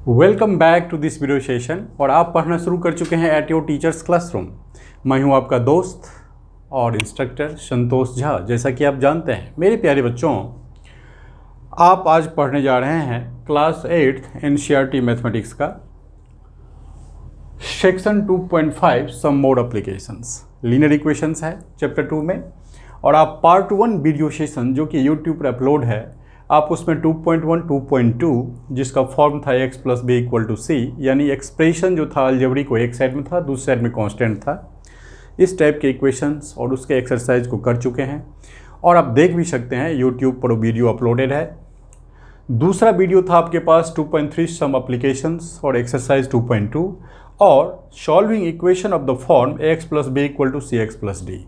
Welcome back to this video session. और आप पढ़ना शुरू कर चुके हैं एट योर टीचर्स क्लासरूम। मैं हूं आपका दोस्त और इंस्ट्रक्टर संतोष झा। जैसा कि आप जानते हैं मेरे प्यारे बच्चों, आप आज पढ़ने जा रहे हैं क्लास 8 एनसीईआरटी मैथमेटिक्स का सेक्शन 2.5 सम मोड एप्लीकेशंस लीनियर इक्वेशंस है चैप्टर 2 में। और आप पार्ट 1 वीडियो सेशन जो कि यूट्यूब पर अपलोड है, आप उसमें 2.1 2.2 जिसका फॉर्म था x plus B equal to C, यानी एक्सप्रेशन जो था अलजेब्रिक को एक साइड में था, दूसरी साइड में कांस्टेंट था, इस टाइप के इक्वेशंस और उसके एक्सरसाइज को कर चुके हैं। और आप देख भी सकते हैं यूट्यूब पर वीडियो अपलोडेड है। दूसरा वीडियो था आपके पास 2.3 सम एप्लीकेशंस और एक्सरसाइज 2.2 और solving equation of the form x plus B equal to C x plus D,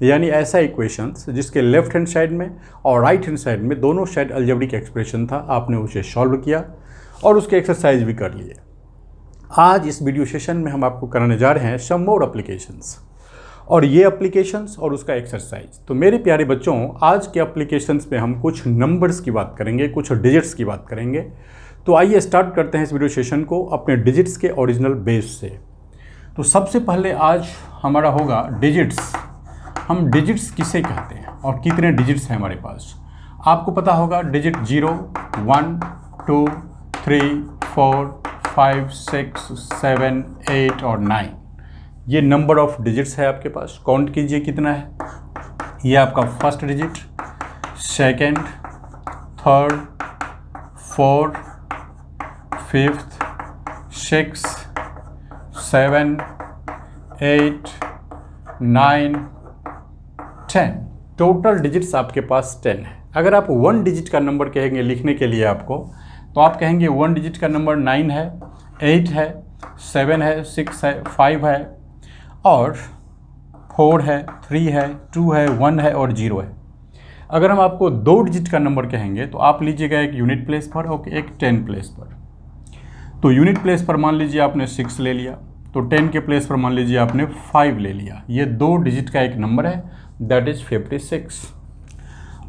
यानी ऐसा इक्वेशंस जिसके लेफ्ट हैंड साइड में और राइट हैंड साइड में दोनों साइड अलजेब्रिक एक्सप्रेशन था, आपने उसे सॉल्व किया और उसके एक्सरसाइज भी कर लिए। आज इस वीडियो सेशन में हम आपको कराने जा रहे हैं सम मोड एप्लीकेशंस और ये एप्लीकेशंस और उसका एक्सरसाइज। तो मेरे प्यारे बच्चों, आज के एप्लीकेशंस में हम कुछ नंबर्स की बात करेंगे, कुछ डिजिट्स की बात करेंगे। तो आइए स्टार्ट करते हैं इस वीडियो सेशन को अपने डिजिट्स के ओरिजिनल बेस से। तो सबसे पहले आज हमारा होगा डिजिट्स। हम डिजिट्स किसे कहते हैं और कितने डिजिट्स हैं हमारे पास। आपको पता होगा डिजिट 0, 1, 2, 3, 4, 5, 6, 7, 8 और 9, ये नंबर ऑफ डिजिट्स है आपके पास। काउंट कीजिए कितना है। ये आपका first digit, second, third, fourth, fifth, 6, 7, 8, 9, 10। Total digits आपके पास 10 है। अगर आप 1 डिजिट का नंबर कहेंगे लिखने के लिए आपको, तो आप कहेंगे 1 डिजिट का नंबर 9 है, 8 है, 7 है, 6 है, 5 है और 4 है, 3 है, 2 है, 1 है और 0 है। अगर हम आपको 2 डिजिट का नंबर कहेंगे तो आप लीजिएगा एक यूनिट प्लेस पर और एक 10 प्लेस पर। तो यूनिट प्लेस पर मान लीजिए आपने 6 ले लिया, तो 10 के प्लेस पर मान लीजिए आपने 5 ले लिया। ये 2 डिजिट का एक नंबर है, दैट इज 56।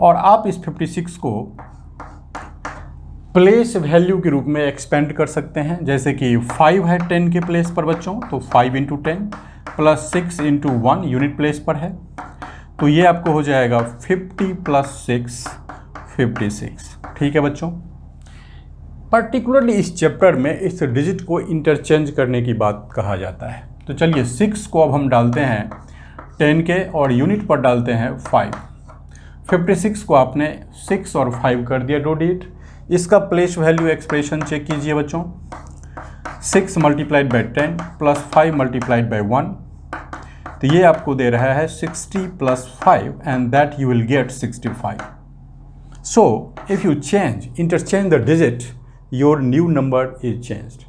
और आप इस 56 को प्लेस वैल्यू के रूप में एक्सपेंड कर सकते हैं। जैसे कि 5 है 10 के प्लेस पर बच्चों, तो 5 into 10 plus 6 into 1 unit place पर है, तो ये आपको हो जाएगा 50 प्लस 6 56। ठीक है बच्चों। पर्टिकुलरली इस चैप्टर में इस डिजिट को इंटरचेंज करने की बात कहा जाता है। तो चलिए 6 को अब हम डालते हैं 10 के और यूनिट पर डालते हैं 5। 56 को आपने 6 और 5 कर दिया 2 डिजिट। इसका प्लेस वैल्यू एक्सप्रेशन चेक कीजिए बच्चों। 6 multiplied by 10 plus 5 multiplied by 1, तो ये आपको दे रहा है 60 plus 5 and that you will get 65। So if you interchange the digit, your new number is changed.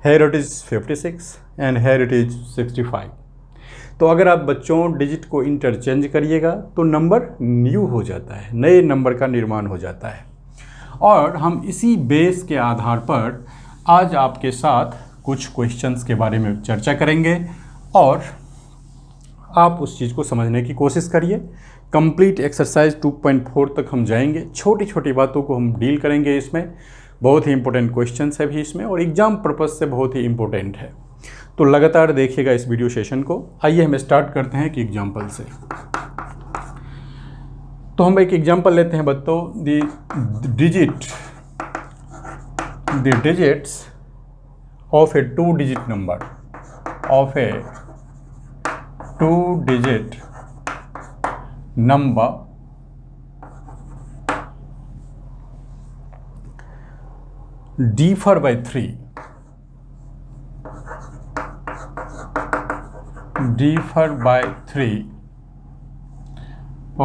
Here it is 56 and here it is 65. तो अगर आप बच्चों डिजिट को इंटरचेंज करिएगा तो नंबर न्यू हो जाता है, नए नंबर का निर्माण हो जाता है। और हम इसी बेस के आधार पर आज आपके साथ कुछ क्वेश्चंस के बारे में चर्चा करेंगे और आप उस चीज़ को समझने की कोशिश करिए। कंप्लीट एक्सरसाइज 2.4 तक हम जाएंगे, छोटी छोटी बातों को हम डील करेंगे इसमें। बहुत ही इंपॉर्टेंट क्वेश्चंस है भी इसमें और एग्जाम पर्पज से बहुत ही इंपॉर्टेंट है। तो लगातार देखिएगा इस वीडियो सेशन को। आइए हम स्टार्ट करते हैं एक एग्जाम्पल से। तो हम एक एग्जाम्पल लेते हैं बच्चों। The digits of A 2 digit number, of A 2 digit number differ by 3, differ by 3.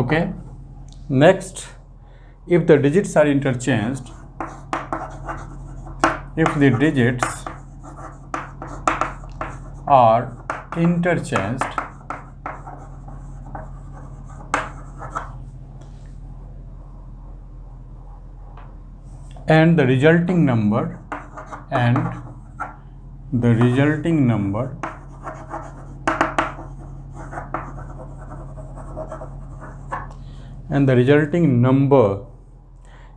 Okay, next, if the digits are interchanged, if the digits are interchanged, and the resulting number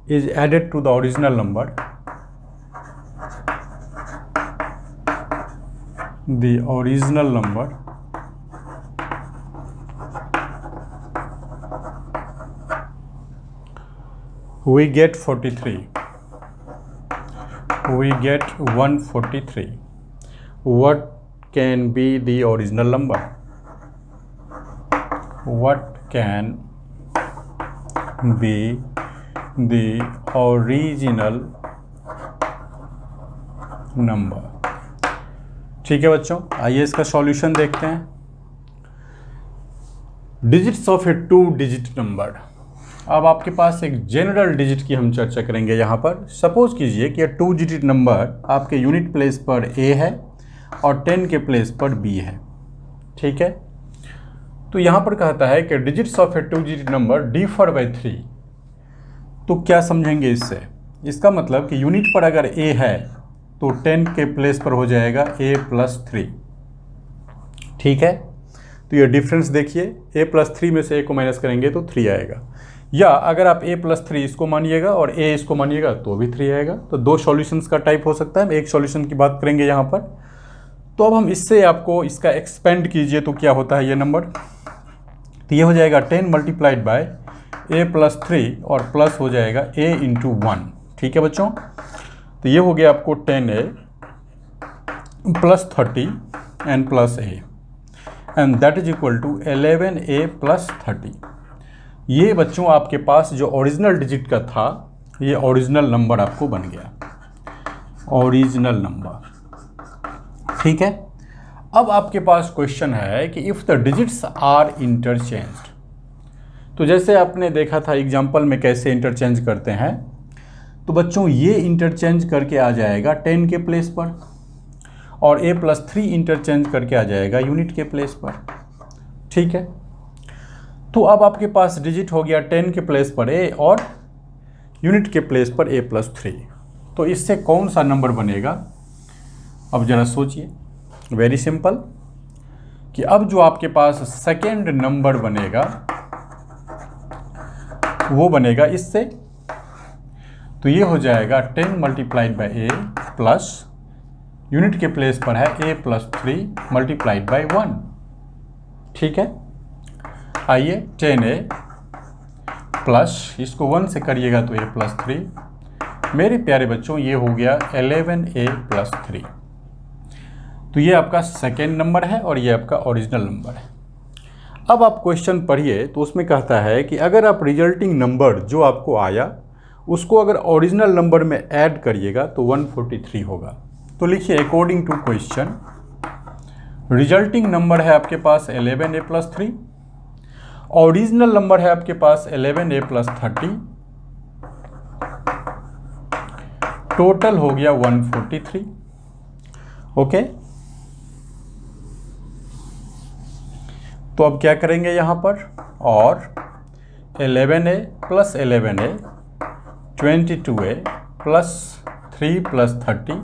is added to the original number, the original number we get 43, we get 143. What can be the original number? What can be the original number? ठीक है बच्चों, आइए इसका solution देखते हैं। Digits of A 2 digit number. अब आपके पास एक जनरल डिजिट की हम चर्चा करेंगे यहाँ पर। सपोज कीजिए कि 2 डिजिट नंबर आपके यूनिट प्लेस पर ए है और 10 के प्लेस पर बी है। ठीक है, तो यहाँ पर कहता है कि digits of A 2 digit number differ by 3। तो क्या समझेंगे इससे? इसका मतलब कि यूनिट पर अगर ए है तो 10 के प्लेस पर हो जाएगा a + 3। ठीक है, तो ये डिफरेंस देखिए, a + 3 में से a को माइनस करेंगे तो 3 आएगा। या अगर आप a + 3 इसको मानिएगा और a इसको मानिएगा तो भी 3 आएगा। तो 2 सॉल्यूशंस का टाइप हो सकता है। एक सॉल्यूशन की बात करेंगे यहाँ पर। तो अब हम इससे आपको इसका एक्सपेंड कीजिए तो क्या होता है ये नंबर। तो ये हो जाएगा 10 × a + 3 और प्लस हो जाएगा a × 1। ठीक है बच्चों, तो ये हो गया आपको 10a + 30 and plus a and that is equal to 11a + 30। ये बच्चों आपके पास जो ओरिजिनल डिजिट का था, ये ओरिजिनल नंबर आपको बन गया, ओरिजिनल नंबर। ठीक है, अब आपके पास क्वेश्चन है कि if the digits are interchanged. तो जैसे आपने देखा था एग्जाम्पल में कैसे इंटरचेंज करते हैं, तो बच्चों ये इंटरचेंज करके आ जाएगा 10 के प्लेस पर और a + 3 इंटरचेंज करके आ जाएगा यूनिट के प्लेस पर। ठीक है, तो अब आपके पास डिजिट हो गया 10 के प्लेस पर a और यूनिट के प्लेस पर a + 3। तो इससे कौन सा नंबर बनेगा? अब जरा सोचिए। वेरी सिंपल, कि अब जो आपके पास सेकेंड नंबर बनेगा वो बनेगा इससे। तो ये हो जाएगा 10 × a प्लस यूनिट के प्लेस पर है a + 3 × 1। ठीक है, आइए 10a प्लस इसको 1 से करिएगा तो a + 3। मेरे प्यारे बच्चों ये हो गया 11a + 3। तो ये आपका सेकेंड नंबर है और ये आपका ओरिजिनल नंबर है। अब आप क्वेश्चन पढ़िए तो उसमें कहता है कि अगर आप रिजल्टिंग नंबर जो आपको आया उसको अगर ओरिजिनल नंबर में ऐड करिएगा तो 143 होगा। तो लिखिए according to question, resulting number है आपके पास 11a + 3, ओरिजिनल नंबर है आपके पास 11a + 30, टोटल हो गया 143। ओके, तो अब क्या करेंगे यहाँ पर, और 11a + 11a 22a + 3 + 30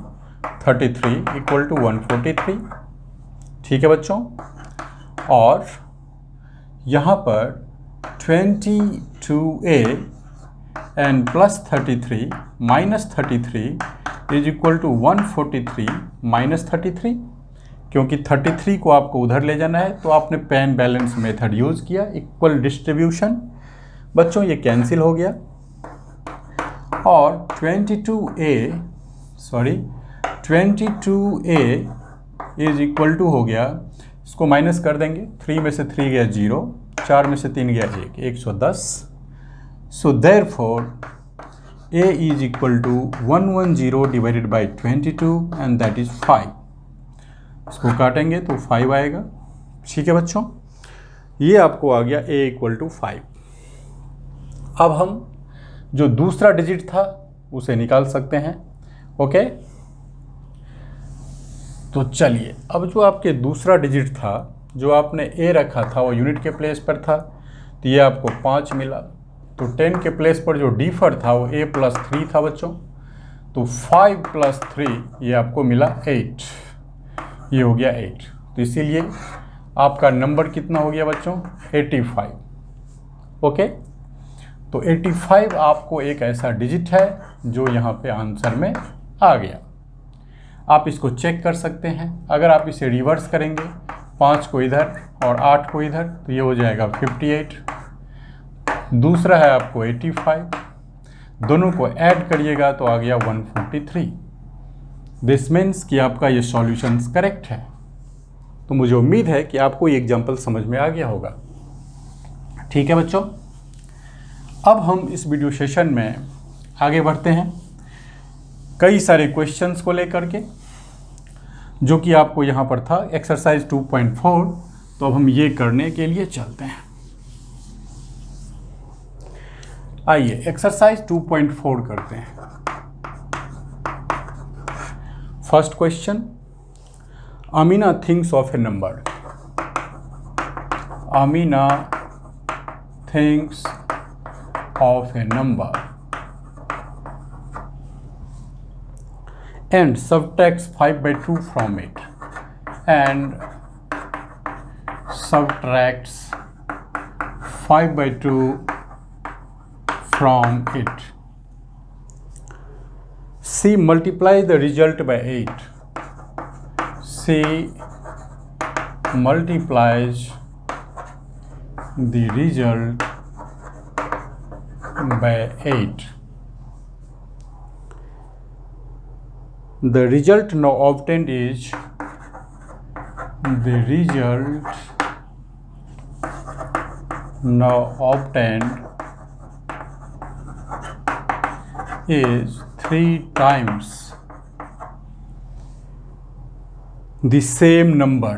33 = 143। ठीक है बच्चों, और यहाँ पर 22a and plus 33 minus 33 is equal to 143 minus 33, क्योंकि 33 को आपको उधर ले जाना है तो आपने पेन बैलेंस मेथड यूज़ किया, इक्वल डिस्ट्रीब्यूशन। बच्चों ये कैंसिल हो गया और 22a इज इक्वल टू हो गया, इसको माइनस कर देंगे, 3 में से 3 गया 0, 4 में से 3 गया 1, 110। So therefore a is equal to 110 divided by 22 and that is 5। इसको काटेंगे तो 5 आएगा। ठीक है बच्चों, ये आपको आ गया a इक्वल टू 5। अब हम जो दूसरा डिजिट था उसे निकाल सकते हैं। ओके, तो चलिए, अब जो आपके दूसरा डिजिट था जो आपने a रखा था वो यूनिट के प्लेस पर था, तो ये आपको 5 मिला। तो 10 के प्लेस पर जो डिफर था वो a + 3 था बच्चों, तो 5 + 3 ये आपको मिला 8, ये हो गया 8। तो इसीलिए आपका नंबर कितना हो गया बच्चों, 85। ओके, तो 85 आपको एक ऐसा डिजिट है जो यहाँ पे आंसर में आ गया। आप इसको चेक कर सकते हैं। अगर आप इसे रिवर्स करेंगे 5 को इधर और 8 को इधर तो ये हो जाएगा 58। दूसरा है आपको 85, दोनों को ऐड करिएगा तो आ गया 143। दिस मीन्स कि आपका ये सॉल्यूशंस करेक्ट है। तो मुझे उम्मीद है कि आपको ये एग्जाम्पल समझ में आ गया होगा। ठीक है बच्चों, अब हम इस वीडियो सेशन में आगे बढ़ते हैं कई सारे क्वेश्चंस को लेकर के, जो कि आपको यहाँ पर था एक्सरसाइज 2.4। तो अब हम ये करने के लिए चलते हैं। आइए एक्सरसाइज 2.4 करते हैं। First question, Amina thinks of a number. Amina thinks of a number and subtracts 5/2 from it, and subtracts 5/2 from it. She multiplies the result by 8. She multiplies the result by 8. The result now obtained is is 3 times the same number.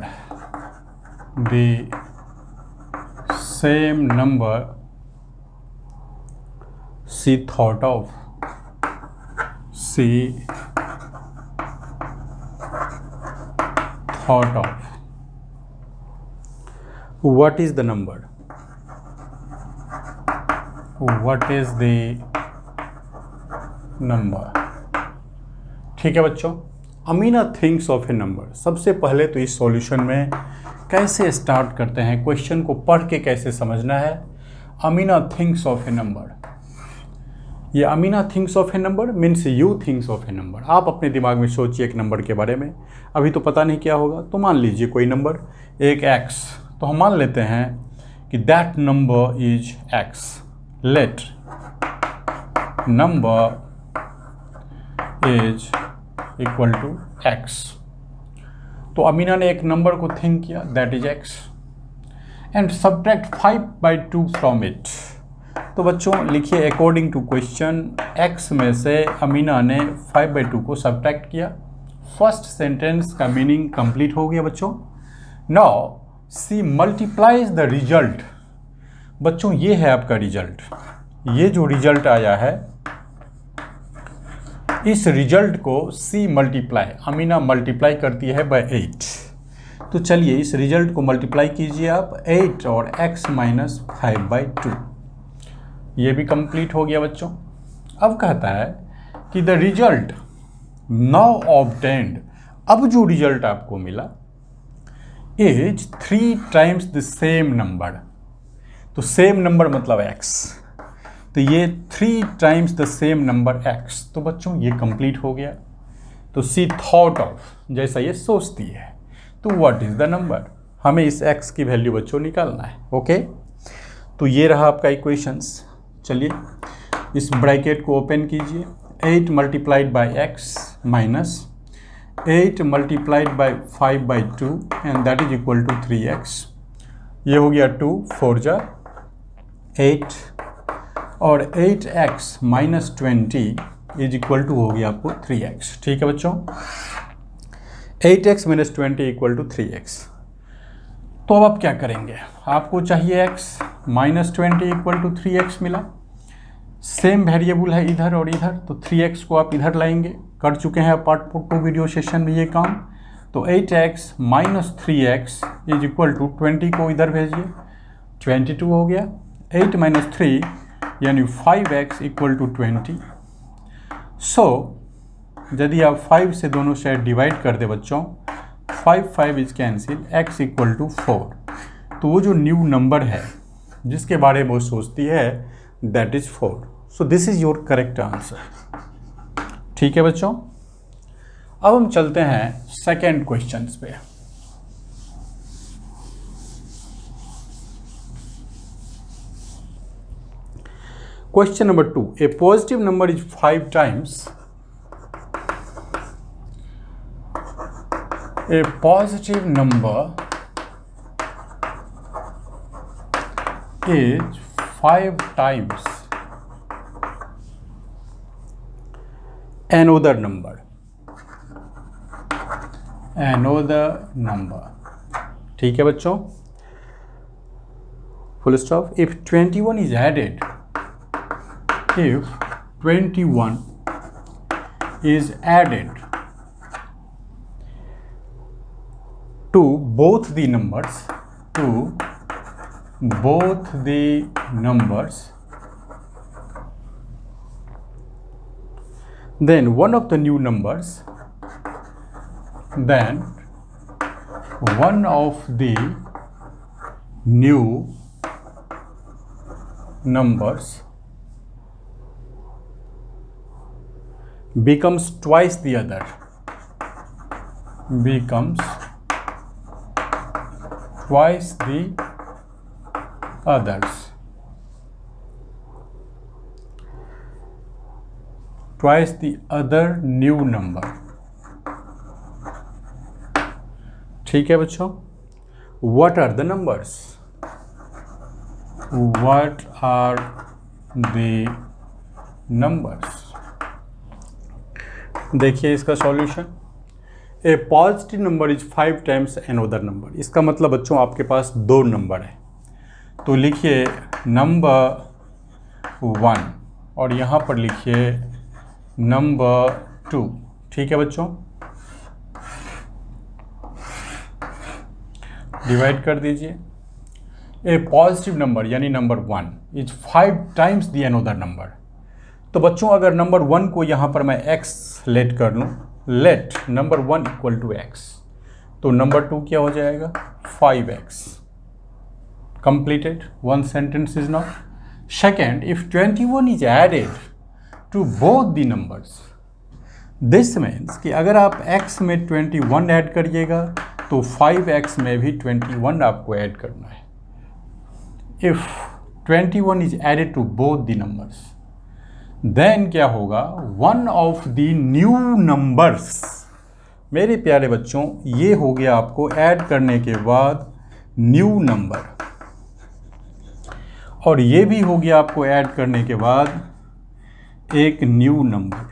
She thought of. What is the number? ठीक है बच्चों, Amina thinks of a number. सबसे पहले तो इस solution में कैसे start करते हैं, क्वेश्चन को पढ़ के कैसे समझना है। Amina thinks of a number, ये Amina thinks of a number means you thinks of a number. आप अपने दिमाग में सोचिए एक नंबर के बारे में। अभी तो पता नहीं क्या होगा, तो मान लीजिए कोई नंबर एक x, तो हम मान लेते हैं कि that number is x। Let number is equal to x। तो अमीना ने एक नंबर को थिंक किया, that is x, and subtract 5/2 from it. तो बच्चों लिखिए, अकॉर्डिंग टू क्वेश्चन x में से अमीना ने 5/2 को सब्ट्रैक्ट किया। फर्स्ट सेंटेंस का मीनिंग कंप्लीट हो गया बच्चों। Now see multiplies the result. बच्चों ये है आपका रिजल्ट, ये जो रिजल्ट आया है इस रिजल्ट को सी मल्टीप्लाई, अमीना मल्टीप्लाई करती है बाय 8। तो चलिए इस रिजल्ट को मल्टीप्लाई कीजिए आप 8 और x माइनस 5/2। ये भी कंप्लीट हो गया बच्चों। अब कहता है कि द रिजल्ट नाउ ऑब्टेन्ड, अब जो रिजल्ट आपको मिला is 3 times the same number. तो सेम नंबर मतलब x, तो ये 3 times the same number x। तो बच्चों ये कंप्लीट हो गया। तो सी थॉट ऑफ, जैसा ये सोचती है, तो व्हाट इज द नंबर, हमें इस x की वैल्यू बच्चों निकालना है। ओके, तो ये रहा आपका इक्वेशंस। चलिए इस ब्रैकेट को ओपन कीजिए, 8 multiplied by x minus 8 multiplied by 5/2 and that is equal to 3x। ये हो गया 2 4 जा 8 और 8x minus 20 is equal to हो गया आपको 3x। ठीक है बच्चों, 8x minus 20 equal to 3x। तो अब आप क्या करेंगे, आपको चाहिए x, minus 20 equal to 3x मिला। सेम वेरिएबल है इधर और इधर, तो 3x को आप इधर लाएंगे। कर चुके हैं पार्ट 2 वीडियो सेशन में ये काम। तो 8x minus 3x is equal to 20 को इधर भेजिए, 22 हो गया। 8 माइनस 3 यानी 5x इक्वल टू 20। सो यदि आप 5 से दोनों साइड डिवाइड कर दे बच्चों, 5 is cancel, x equal to 4। तो वो जो न्यू नंबर है जिसके बारे में वो सोचती है that is 4। So this is your correct answer. ठीक है बच्चों, अब हम चलते हैं सेकेंड क्वेश्चन पे। Question number 2, A positive number is 5 times a positive number is 5 times another number ठीक है बच्चों, full stop. if 21 is added to both the numbers then one of the new numbers becomes twice the other, twice the other new number। ठीक है बच्चों, what are the numbers? देखिए इसका solution. A positive number is 5 times another number. इसका मतलब बच्चों आपके पास 2 number है, तो लिखिए नंबर 1 और यहाँ पर लिखिए नंबर 2। ठीक है बच्चों, डिवाइड कर दीजिए। ए पॉजिटिव नंबर यानी number 1 is 5 times the another number. तो बच्चों अगर नंबर 1 को यहाँ पर मैं x लेट कर लूँ, let number 1 equal to x, तो नंबर 2 क्या हो जाएगा 5x। Completed, 1 sentence is not. Second, if 21 is added to both the numbers, this means कि अगर आप x में 21 ऐड करिएगा तो 5x में भी 21 आपको ऐड करना है। If 21 is added to both the numbers, then क्या होगा, one of the new numbers. मेरे प्यारे बच्चों ये हो गया आपको ऐड करने के बाद न्यू नंबर, और ये भी हो गया आपको ऐड करने के बाद एक न्यू नंबर।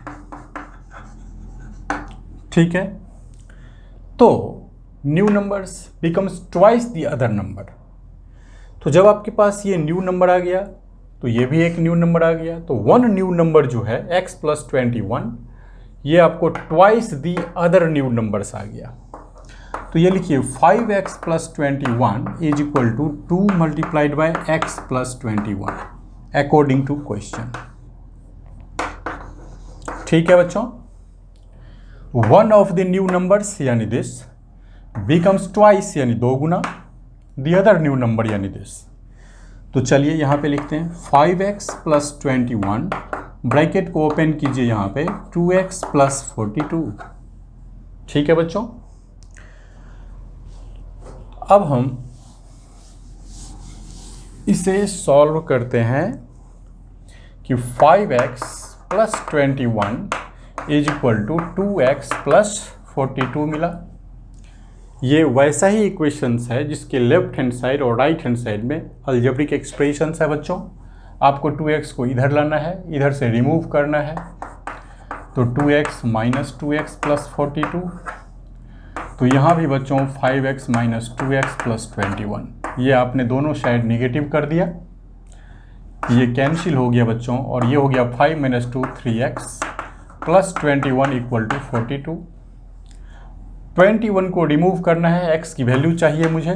ठीक है, तो new numbers becomes twice the other number. तो जब आपके पास ये न्यू नंबर आ गया तो ये भी एक न्यू नंबर आ गया, तो 1 न्यू नंबर जो है x प्लस 21, ये आपको twice the other new numbers आ गया। तो ये लिखिए 5x plus 21 is equal to 2 multiplied by x plus 21 according to question. ठीक है बच्चों, one of the new numbers यानी दिस बिकम्स ट्वाइस यानी 2 गुना द अदर न्यू नंबर यानी दिस। तो चलिए यहाँ पे लिखते हैं 5x प्लस 21, ब्रैकेट को ओपन कीजिए यहाँ पे 2x प्लस 42। ठीक है बच्चों, अब हम इसे सॉल्व करते हैं कि 5x plus 21 is equal to 2x plus 42 मिला। ये वैसा ही इक्वेशंस है जिसके लेफ्ट हैंड साइड और राइट हैंड साइड में अलजेब्रिक एक्सप्रेशंस है बच्चों। आपको 2x को इधर लाना है, इधर से रिमूव करना है, तो 2x माइनस 2x प्लस 42। तो यहाँ भी बच्चों 5x माइनस 2x प्लस 21, ये आपने दोनों साइड निगेटिव कर दिया, ये कैंसिल हो गया बच्चों, और ये हो गया 5 minus 2 3x plus 21 equal to 42। 21 को रिमूव करना है, x की वैल्यू चाहिए मुझे।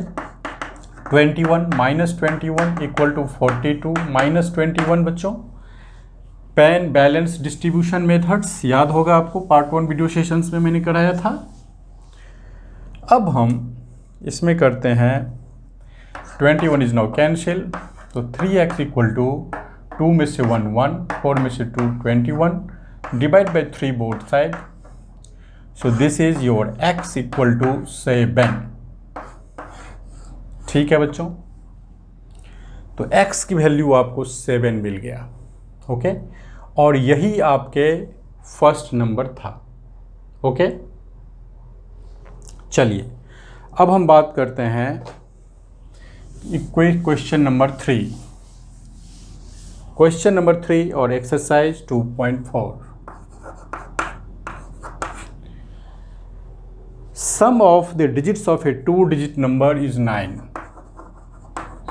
21 माइनस 21 इक्वल टू 42 माइनस 21 बच्चों। पेन बैलेंस डिस्ट्रीब्यूशन मेथड्स याद होगा आपको, पार्ट 1 वीडियो सेशंस में मैंने कराया था। अब हम इसमें करते हैं 21 इज नाउ कैंसिल, तो 3x इक्वल टू 2 में से 1 1, 4 में से 2 21, divide by 3 both side, so this is your x equal to 7। ठीक है बच्चों, तो x की वैल्यू आपको 7 मिल गया। ओके, और यही आपके फर्स्ट नंबर था। ओके, चलिए अब हम बात करते हैं क्वेश्चन नंबर 3। क्वेश्चन नंबर 3 और exercise 2.4। Sum of the digits of a 2-digit number is 9.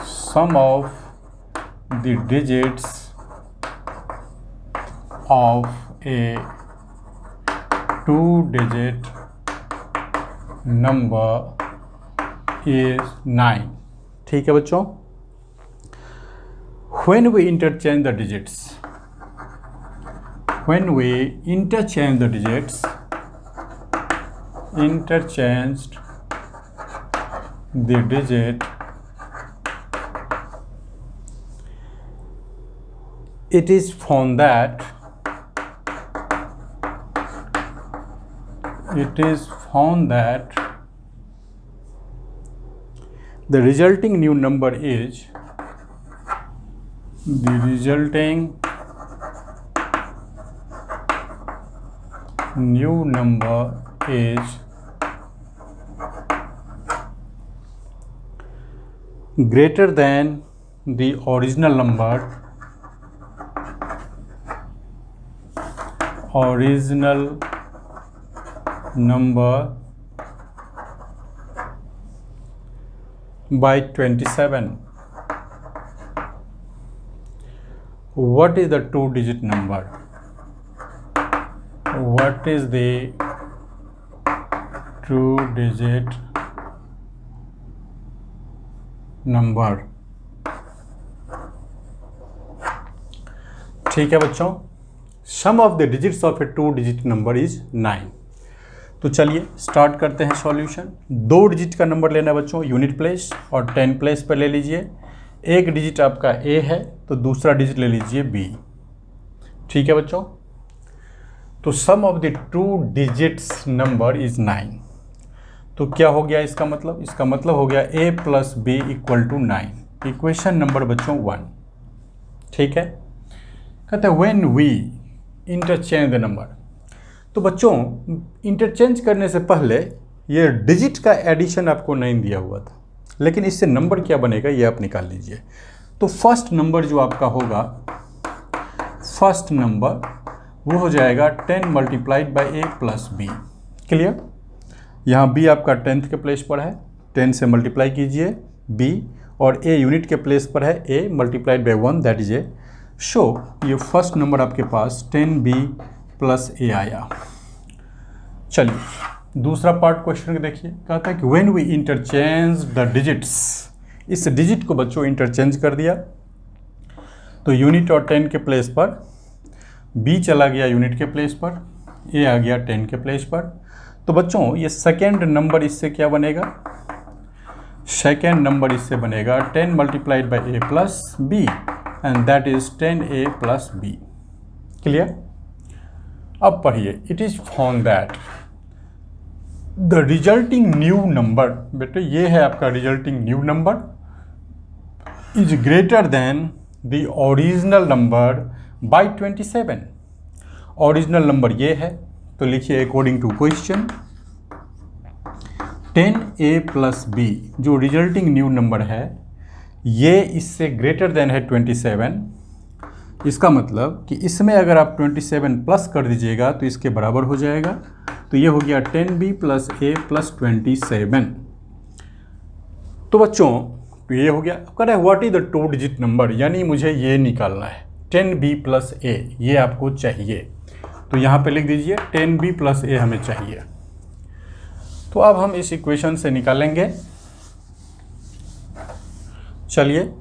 Sum of the digits of a 2-digit number is 9. ठीक है बच्चों, when we interchange the digits, interchanged the digit, it is found that the resulting new number is greater than the original number by 27. What is the 2-digit number? What is the 2-digit number? ठीक है बच्चों, sum of the digits of a 2-digit number is 9। तो चलिए start करते हैं solution. 2 digit का number लेना है बच्चों यूनिट प्लेस, और 10 प्लेस पर ले लीजिए। एक डिजिट आपका a है तो दूसरा डिजिट ले लीजिए b। ठीक है बच्चों, तो sum of the 2 digits number is 9। तो क्या हो गया इसका मतलब? इसका मतलब हो गया a plus b equal to 9। Equation number बच्चों 1। ठीक है, कहते हैं when we interchange the number. तो बच्चों इंटरचेंज करने से पहले ये डिजिट का एडिशन आपको नहीं दिया हुआ था, लेकिन इससे नंबर क्या बनेगा ये आप निकाल लीजिए। तो फर्स्ट नंबर जो आपका होगा, फर्स्ट नंबर वो हो जाएगा 10 multiplied by a plus b. Clear? यहाँ b आपका 10th के प्लेस पर है, 10 से मल्टीप्लाई कीजिए b, और a यूनिट के प्लेस पर है a multiplied by 1 that is a। सो ये फर्स्ट नंबर आपके पास 10b प्लस a आया। चलिए दूसरा पार्ट क्वेश्चन को देखिए, कहता है कि when we interchange the digits. इस डिजिट को बच्चों इंटरचेंज कर दिया, तो यूनिट और 10 के प्लेस पर b चला गया यूनिट के प्लेस पर, a आ गया 10 के प्लेस पर। तो बच्चों ये सेकेंड नंबर इससे क्या बनेगा? सेकेंड नंबर इससे बनेगा 10 multiplied by a plus b, and that is 10a plus b। Clear? अब पढ़िए, it is found that the resulting new number, बेटे ये है आपका resulting new number, is greater than the original number by 27। Original number ये है, तो लिखिए according to question 10a plus b जो रिजल्टिंग न्यू नंबर है ये इससे ग्रेटर देन है 27। इसका मतलब कि इसमें अगर आप 27 प्लस कर दीजिएगा तो इसके बराबर हो जाएगा। तो ये हो गया 10b प्लस a प्लस 27। तो बच्चों ये हो गया। अब कह रहे हैं what is the 2 digit number, यानी मुझे ये निकालना है 10b प्लस a, ये आपको चाहिए। तो यहाँ पे लिख दीजिए 10b प्लस a हमें चाहिए। तो अब हम इस इक्वेशन से निकालेंगे। चलिए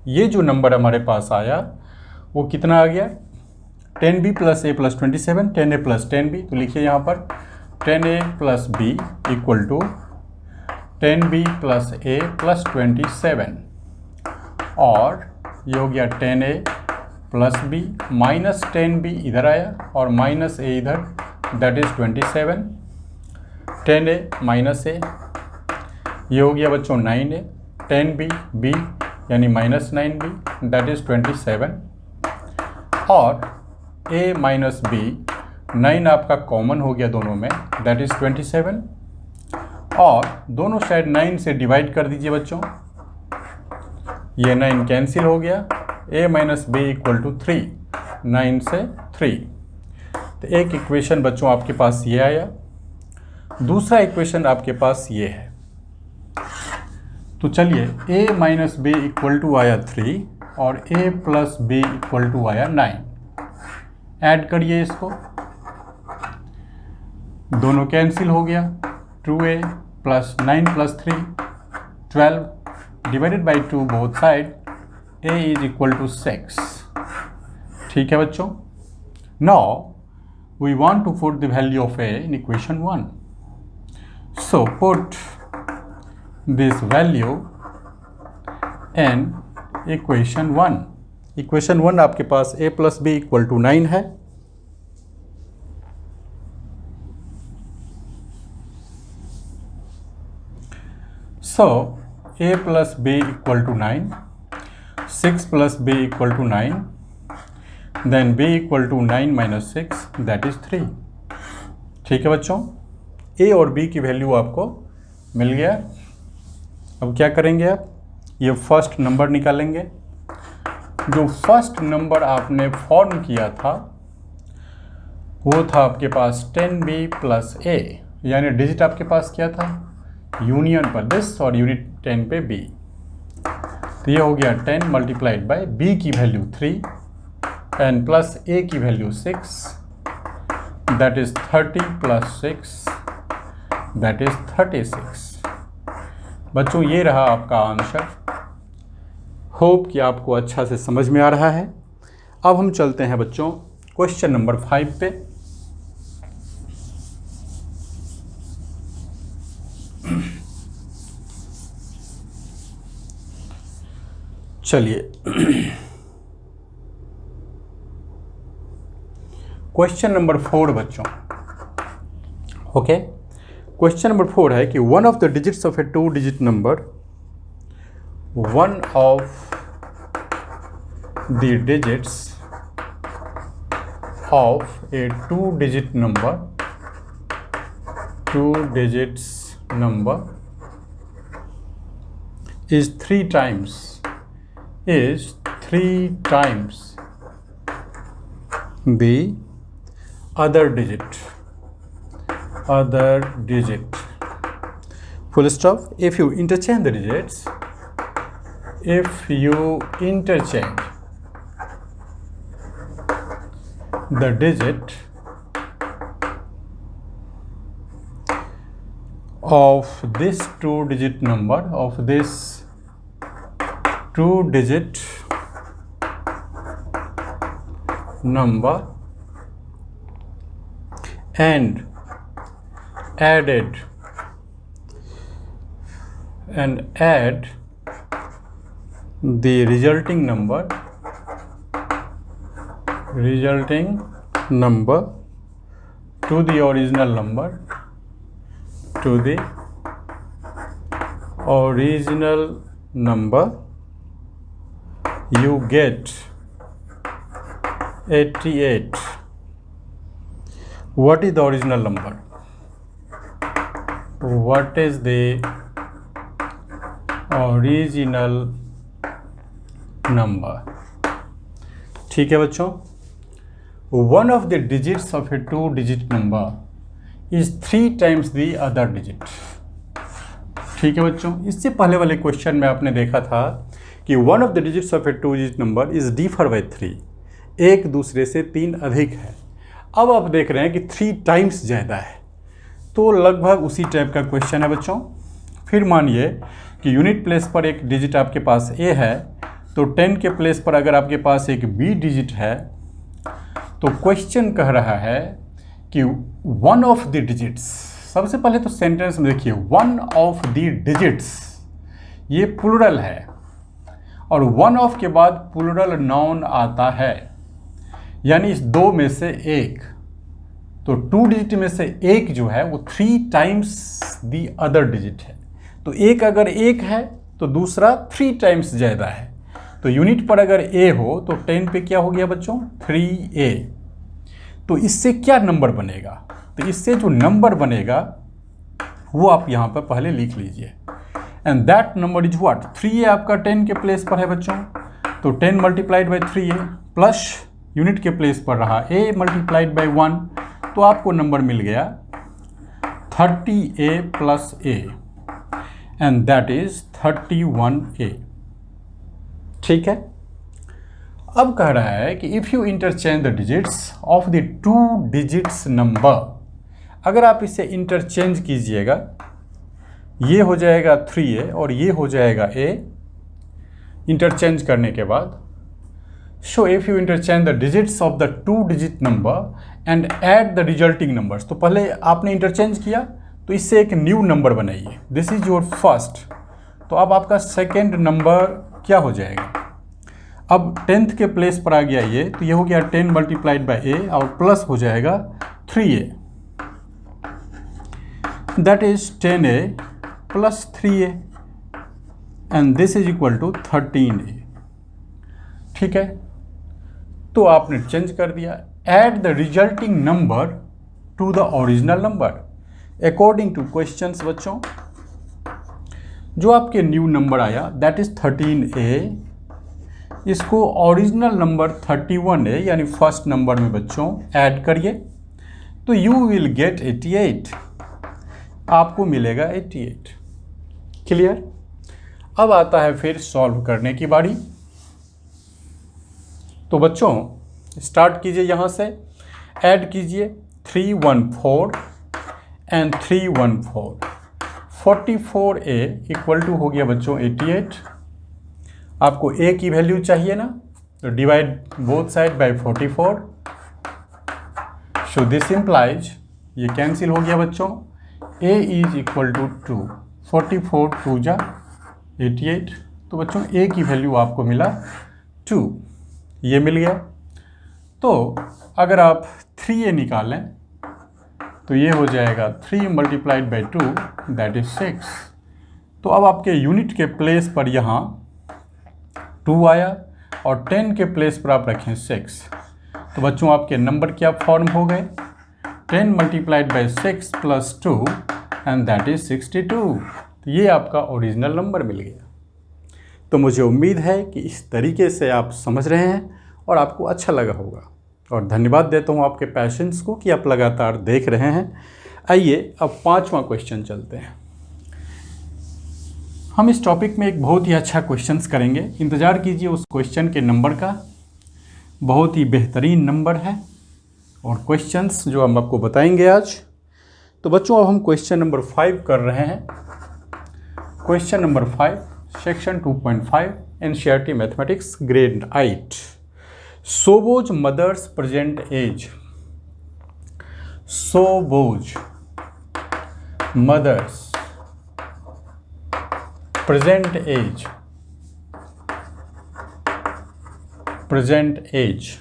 ये जो नंबर हमारे पास आया वो कितना आ गया? 10b plus a plus 27, 10a plus 10b। तो लिखिए यहाँ पर 10a plus b equal to 10b plus a plus 27, और ये हो गया 10a plus b minus 10b इधर आया और माइनस a इधर, दैट इज 27। 10a माइनस ए, ये हो गया बच्चों 9a, 10b b यानी माइनस 9b दैट इज़ 27, और a माइनस b 9 आपका कॉमन हो गया दोनों में दैट इज़ 27, और दोनों साइड 9 से डिवाइड कर दीजिए बच्चों, ये 9 कैंसिल हो गया, a minus b equal to 3, 9 से 3। तो एक इक्वेशन बच्चों आपके पास ये आया, दूसरा इक्वेशन आपके पास ये है। तो चलिए a minus b equal to आया 3 और a plus B equal to आया 9, ऐड करिए इसको, दोनों कैंसिल हो गया, 2a plus 9 plus 3 12 divided by 2 both side, a is equal to 6। ठीक है बच्चों, now we want to put the value of a in equation 1, so put this value in equation 1। Equation 1 आपके पास a plus B equal to 9 है, so a plus b equal to 9, 6 plus b equal to 9, then b equal to 9 minus 6 that is 3। ठीक है बच्चों, a और b की value आपको मिल गया। अब क्या करेंगे आप, ये फर्स्ट नंबर निकालेंगे, जो फर्स्ट नंबर आपने फॉर्म किया था वो था आपके पास 10b प्लस a, यानी डिजिट आपके पास क्या था, यूनियन पर दिस और यूनिट 10 पे b, तो ये हो गया 10 मल्टीप्लाइड बाय b की वैल्यू 3 एंड प्लस a की value 6 that is 30 plus 6 that is 36। बच्चों ये रहा आपका आंसर, होप कि आपको अच्छा से समझ में आ रहा है। अब हम चलते हैं बच्चों क्वेश्चन नंबर 5 पे। चलिए क्वेश्चन नंबर 4 बच्चों, ओके। क्वेश्चन नंबर 4 है कि one of the digits of A 2 digit number, one of the digits of A 2 digit number, 2 digits number is 3 times the other digit, full stop। if you interchange the digits, if you interchange the digit of this 2 digit number, of this 2 digit number, and add the resulting number to the original number, you get 88। what is the original number? What is the original number? ठीक है बच्चों, one of the digits of a 2 digit number is 3 times the other digit। ठीक है बच्चों, इससे पहले वाले question में आपने देखा था कि one of the digits of A 2 digit number is differ by 3, एक दूसरे से 3 अधिक है। अब आप देख रहे हैं कि 3 टाइम्स ज़्यादा है, तो लगभग उसी टाइप का क्वेश्चन है बच्चों। फिर मानिए कि यूनिट प्लेस पर एक डिजिट आपके पास a है, तो 10 के प्लेस पर अगर आपके पास एक b डिजिट है, तो क्वेश्चन कह रहा है कि वन ऑफ द डिजिट्स, सबसे पहले तो सेंटेंस में देखिए वन ऑफ द डिजिट्स, ये प्लूरल है और वन ऑफ के बाद प्लूरल नाउन आता है, यानी इस 2 में से एक। तो 2 डिजिट में से एक जो है वो 3 टाइम्स दी अदर डिजिट है। तो एक अगर एक है तो दूसरा 3 टाइम्स ज़्यादा है। तो यूनिट पर अगर a हो तो 10 पे क्या हो गया बच्चों, 3a। तो इससे क्या नंबर बनेगा, तो इससे जो नंबर बनेगा वो आप यहाँ पर पहले लिख लीजिए। And that number is what, 3a आपका 10 के प्लेस पर है बच्चों, तो 10 multiplied by 3a plus unit के प्लेस पर रहा a मल्टीप्लाइड बाई 1, तो आपको नंबर मिल गया 30a plus a and that is 31a। ठीक है। अब कह रहा है कि if you interchange the digits of the 2 digits number, अगर आप इसे इंटरचेंज कीजिएगा, ये हो जाएगा 3a और ये हो जाएगा a इंटरचेंज करने के बाद। So if you interchange the digits of the 2 digit number and add the resulting numbers, तो पहले आपने इंटरचेंज किया तो इससे एक न्यू नंबर बनाइए, दिस इज योर फर्स्ट। तो अब आपका सेकेंड नंबर क्या हो जाएगा, अब 10th के प्लेस पर आ गया ये, तो ये हो गया 10 मल्टीप्लाइड बाई a और प्लस हो जाएगा 3a, that is 10a plus 3a and this is equal to 13a। ठीक है, तो आपने चेंज कर दिया। Add the resulting number to the original number according to questions बच्चों। जो आपके न्यू नंबर आया दैट इज 13a, इसको ओरिजिनल नंबर 31a यानी फर्स्ट नंबर में बच्चों ऐड करिए, तो यू विल गेट 88, आपको मिलेगा 88। क्लियर। अब आता है फिर सॉल्व करने की बारी। तो बच्चों स्टार्ट कीजिए यहाँ से, ऐड कीजिए 314 एंड 314, 44a इक्वल टू हो गया बच्चों 88। आपको a की वैल्यू चाहिए ना, तो divide both side by 44, so this implies, ये कैंसिल हो गया बच्चों, a इज इक्वल टू 2, 44 2 जा 88, तो बच्चों a की वैल्यू आपको मिला 2, ये मिल गया। तो अगर आप 3a निकालें तो ये हो जाएगा 3 मल्टीप्लाइड बाई 2 दैट इज 6। तो अब आपके यूनिट के प्लेस पर यहाँ 2 आया और 10 के प्लेस पर आप रखें 6, तो बच्चों आपके नंबर क्या फॉर्म हो गए, 10 multiplied by 6 plus 2 and that is 62। तो ये आपका ओरिजिनल नंबर मिल गया। तो मुझे उम्मीद है कि इस तरीके से आप समझ रहे हैं और आपको अच्छा लगा होगा, और धन्यवाद देता हूँ आपके पैशंस को कि आप लगातार देख रहे हैं। आइए अब 5वां क्वेश्चन चलते हैं। हम इस टॉपिक में एक बहुत ही अच्छा क्वेश्चंस करेंगे, इंतज़ार कीजिए उस क्वेश्चन के नंबर का, बहुत ही बेहतरीन नंबर है और क्वेश्चंस जो हम आपको बताएंगे आज। तो बच्चों अब हम क्वेश्चन नंबर 5 कर रहे हैं। Question number 5 section 2.5 NCERT mathematics grade 8, Shobo's mother's present age. Shobo's mother's present age, present age,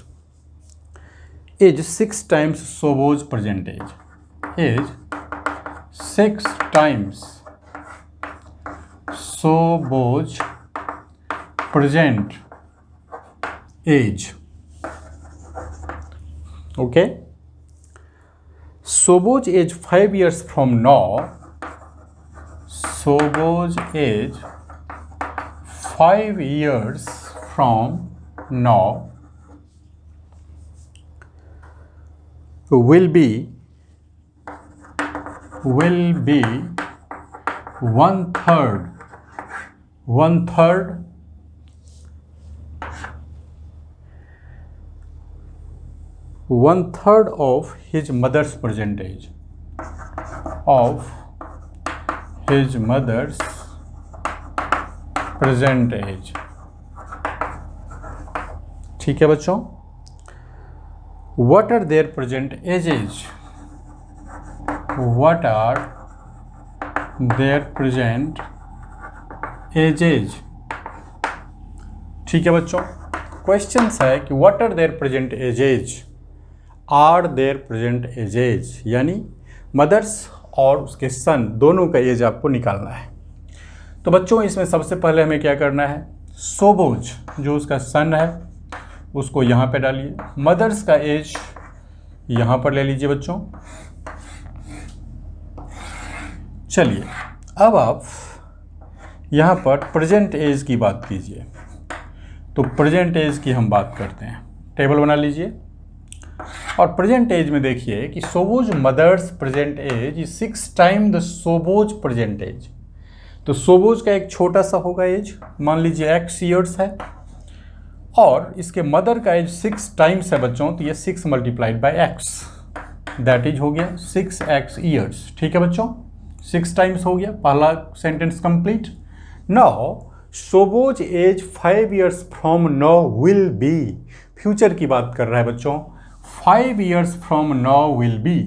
age 6 times Shobo's present age, age 6 times Shobo's present age. Okay, Shobo's age 5 years from now, Shobo's age 5 years from now will be 1/3 of his mother's present age, of his mother's present age। ठीक है बच्चों, what are their present ages, what are their present ages। ठीक है बच्चों, question है कि what are their present ages, are their present ages, यानी mother's और उसके सन दोनों का एज आपको निकालना है। तो बच्चों इसमें सबसे पहले हमें क्या करना है, सोबोज जो उसका सन है उसको यहाँ पे डालिए, मदर्स का एज यहाँ पर ले लीजिए बच्चों। चलिए अब आप यहाँ पर प्रेजेंट एज की बात कीजिए। तो प्रेजेंट एज की हम बात करते हैं, टेबल बना लीजिए। और प्रेजेंट एज में देखिए कि Shobo's mother's present age is 6 time the Shobo's present age. तो सोबोज का एक छोटा सा होगा एज, मान लीजिए x ईयर्स है, और इसके मदर का एज 6 टाइम्स है बच्चों, तो ये 6 multiplied by x, that is हो गया 6x ईयर्स। ठीक है बच्चों, 6 टाइम्स हो गया, पहला sentence complete. Now Shobo's age 5 years from now will be, future की बात कर रहा है बच्चों। 5 years from now will be,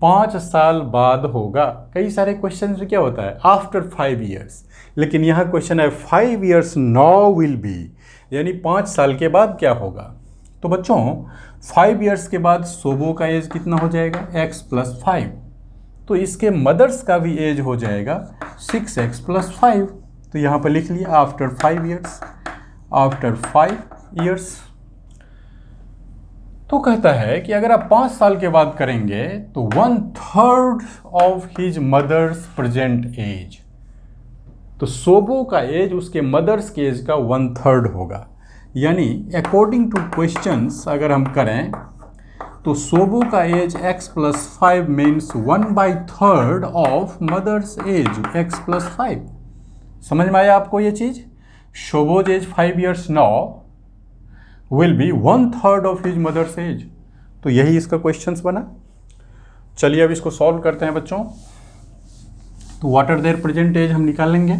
5 साल बाद होगा। कई सारे क्वेश्चन में क्या होता है आफ्टर 5 ईयर्स, लेकिन यहाँ क्वेश्चन है 5 ईयर्स नाउ विल बी, यानी 5 साल के बाद क्या होगा। तो बच्चों 5 ईयर्स के बाद सोबो का एज कितना हो जाएगा, x + 5, तो इसके मदर्स का भी एज हो जाएगा 6x + 5। तो यहाँ पर लिख लिया आफ्टर 5 ईयर्स, आफ्टर 5 ईयर्स। तो कहता है कि अगर आप 5 साल के बाद करेंगे तो 1/3 of his mother's present age, तो सोबो का एज उसके मदर्स के एज का 1/3 होगा। यानी अकॉर्डिंग टू क्वेश्चंस अगर हम करें तो सोबो का age x + 5 means 1/3 of mother's age x + 5। समझ में आया आपको ये चीज? Shobo's age 5 years now will be 1/3 of his mother's age. तो यही इसका क्वेश्चंस बना। चलिए अब इसको सॉल्व करते हैं बच्चों। तो what are their present age हम निकालेंगे।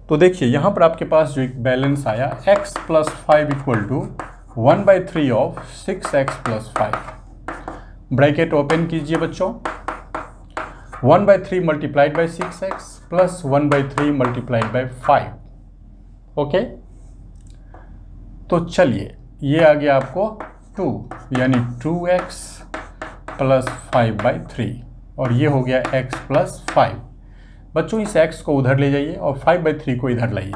तो देखिए यहाँ पर आपके पास जो एक बैलेंस आया x + 5 = 1/3 of 6x + 5। Bracket open कीजिए बच्चों, 1/3 multiplied by 6x plus 1/3 multiplied by 5। Okay, तो चलिए ये आ गया आपको 2, यानी 2x + 5/3, और ये हो गया x + 5। बच्चों इस x को उधर ले जाइए और 5/3 को इधर लाइए,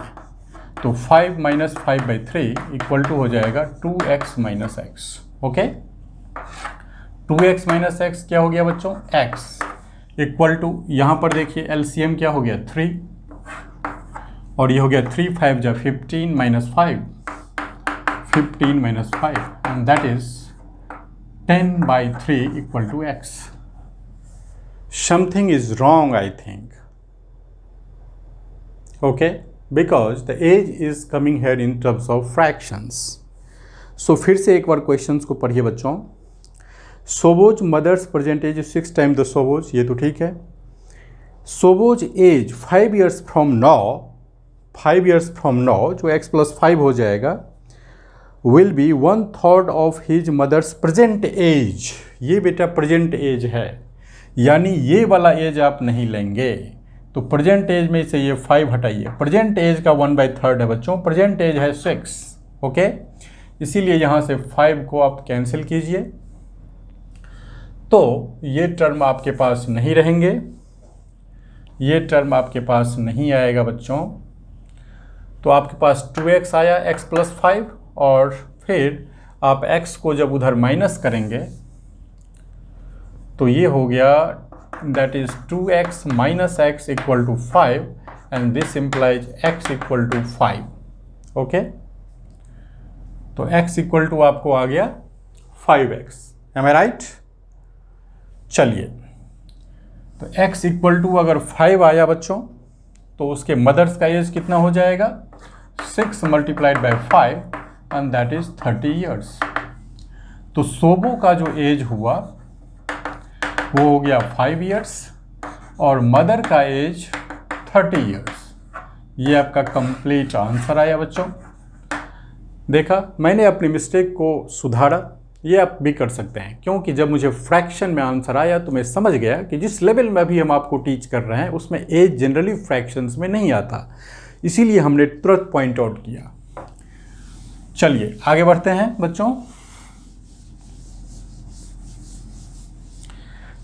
तो 5 - 5/3 = हो जाएगा 2x - x। Okay, 2x - x क्या हो गया बच्चों, x = यहाँ पर देखिए LCM क्या हो गया 3, और ये हो गया 3 × 5 = 15 - 5, 15 - 5, and that is 10/3 = x. Something is wrong, I think. Okay, because the age is coming here in terms of fractions. So फिर से एक बार क्वेश्चंस को पढ़िए बच्चों। Shobo's mother's present age 6 time the Shobo's, ये तो ठीक है। Shobo's age 5 years from now, 5 years from now जो x + 5 हो जाएगा, will be 1/3 of his mother's present age. ये बेटा प्रेजेंट एज है, यानी ये वाला एज आप नहीं लेंगे। तो प्रेजेंट एज में से ये 5 हटाइए, प्रेजेंट एज का 1/3 है बच्चों, प्रेजेंट एज है 6। ओके, इसीलिए यहाँ से 5 को आप कैंसिल कीजिए, तो ये टर्म आपके पास नहीं रहेंगे, ये टर्म आपके पास नहीं आएगा बच्चों। तो आपके पास 2x आया x + 5, और फिर आप x को जब उधर माइनस करेंगे तो ये हो गया that is 2x - x = 5, and this implies x = 5. Okay, तो x = आपको आ गया 5x, am I right? चलिए, तो x = अगर 5 आया बच्चों तो उसके मदर्स का एज कितना हो जाएगा, 6 × 5, and that is 30 years. तो सोबो का जो एज हुआ वो हो गया 5 ईयर्स, और मदर का एज 30 ईयर्स। ये आपका कंप्लीट आंसर आया बच्चों। देखा, मैंने अपनी मिस्टेक को सुधारा, ये आप भी कर सकते हैं, क्योंकि जब मुझे फ्रैक्शन में आंसर आया तो मैं समझ गया कि जिस लेवल में अभी हम आपको टीच कर रहे हैं उसमें एज जनरली फ्रैक्शंस में नहीं आता, इसीलिए हमने तुरंत पॉइंट आउट किया। चलिए आगे बढ़ते हैं बच्चों।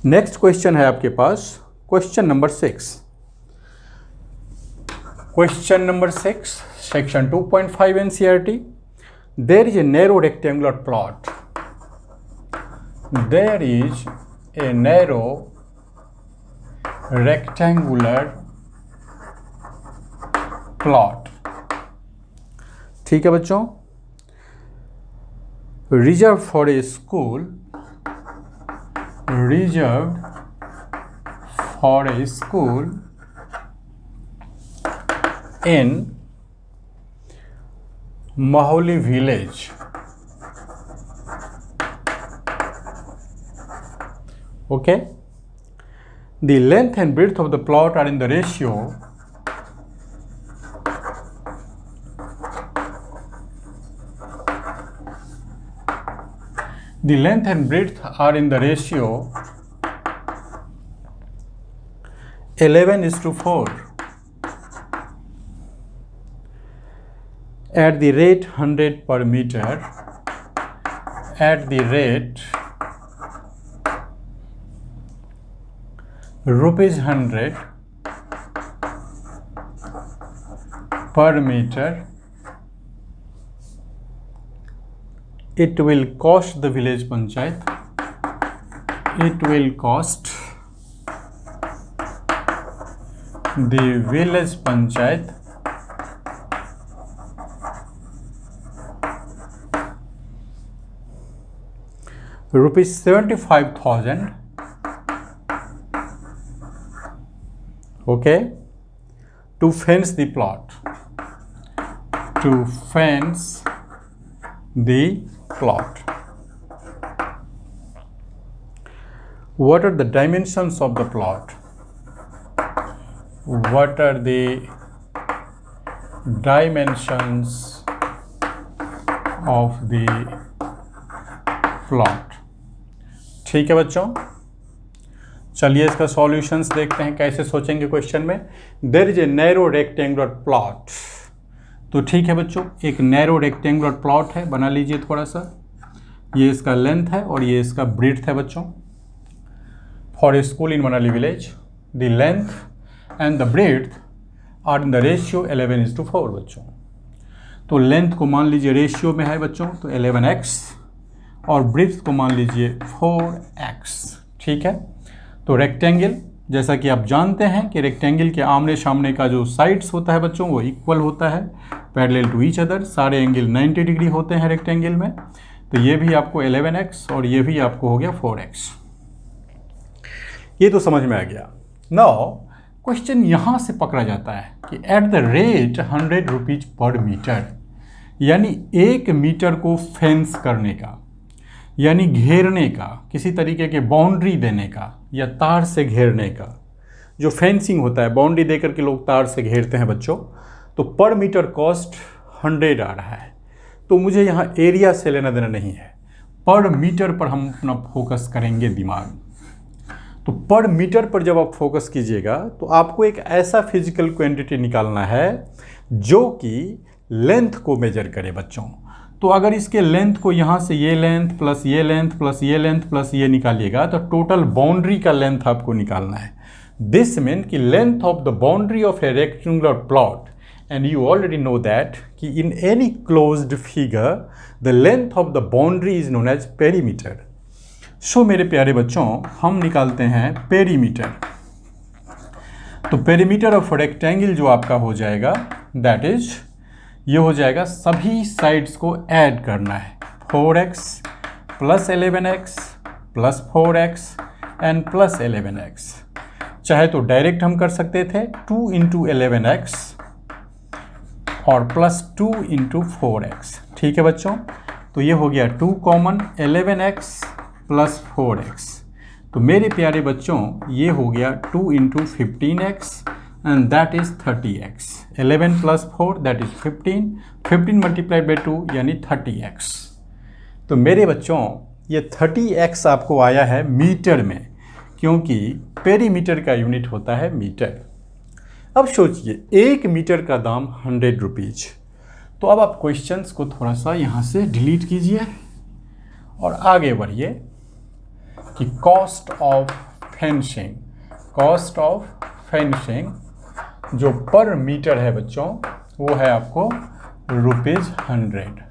नेक्स्ट क्वेश्चन है आपके पास question number 6। Question number 6, section 2.5 NCERT. There is a narrow rectangular plot. There is a narrow rectangular plot. ठीक है बच्चों, reserved for a school, reserved for a school in Maholi village. Okay, the length and breadth of the plot are in the ratio the length and breadth are in the ratio 11:4 at the rate 100 per meter, at the rate rupees 100 per meter. It will cost the village panchayat, it will cost the village panchayat rupees 75,000, okay, to fence the plot, to fence the plot. What are the dimensions of the plot? What are the dimensions of the plot? ठीक है बच्चों, चलिए इसका solutions देखते हैं कैसे सोचेंगे question में। There is a narrow rectangular plot, तो ठीक है बच्चों, एक नैरो रेक्टेंगुलर प्लॉट है, बना लीजिए थोड़ा सा। ये इसका लेंथ है और ये इसका ब्रीड्थ है बच्चों। For a school in Manali village, the length and the breadth are in the ratio 11:4 बच्चों। तो लेंथ को मान लीजिए रेशियो में है बच्चों, तो 11x, और ब्रीड्थ को मान लीजिए 4x। ठीक है, तो रेक्टेंगल, जैसा कि आप जानते हैं कि रेक्टेंगल के आमने सामने का जो साइड्स होता है बच्चों वो इक्वल होता है, पैरेलल टू ईच अदर। सारे एंगल 90 डिग्री होते हैं रेक्टेंगल में। तो ये भी आपको 11x और ये भी आपको हो गया 4x। ये तो समझ में आ गया। नाउ क्वेश्चन यहाँ से पकड़ा जाता है कि at the rate 100 rupees per metre, यानी 1 मीटर को फेंस करने का, यानी घेरने का, किसी तरीके के बाउंड्री देने का या तार से घेरने का, जो फेंसिंग होता है बाउंड्री देकर के लोग तार से घेरते हैं बच्चों, तो पर मीटर कॉस्ट 100 आ रहा है। तो मुझे यहाँ एरिया से लेना देना नहीं है, पर मीटर पर हम अपना फोकस करेंगे दिमाग। तो पर मीटर पर जब आप फोकस कीजिएगा तो आपको एक ऐसा फिजिकल क्वांटिटी निकालना है जो कि लेंथ को मेजर करे बच्चों। तो अगर इसके लेंथ को यहाँ से ये लेंथ प्लस ये लेंथ प्लस ये लेंथ प्लस ये निकालिएगा तो टोटल बाउंड्री का लेंथ आपको निकालना है। दिस मीन कि length of the boundary of a rectangular plot, and you already know that कि in any closed figure the length of the boundary is known as perimeter. So मेरे प्यारे बच्चों, हम निकालते हैं पेरीमीटर। तो पेरीमीटर ऑफ रेक्टेंगल जो आपका हो जाएगा दैट इज, ये हो जाएगा, सभी साइड्स को ऐड करना है, 4x plus 11x plus 4x and plus 11x। चाहे तो डायरेक्ट हम कर सकते थे 2 इंटू 11x और प्लस 2 इंटू 4x। ठीक है बच्चों, तो ये हो गया 2 कॉमन, 11x प्लस 4x। तो मेरे प्यारे बच्चों ये हो गया 2 into 15x and that is 30x। 11 plus 4 that is 15, 15 multiplied by 2 यानी 30x। तो मेरे बच्चों ये 30x आपको आया है मीटर में, क्योंकि पेरीमीटर का यूनिट होता है मीटर। अब सोचिए 1 मीटर का दाम 100 रुपीज। तो अब आप क्वेश्चंस को थोड़ा सा यहाँ से डिलीट कीजिए और आगे बढ़िए कि cost of fencing, cost of fencing जो पर मीटर है बच्चों वो है आपको ₹100।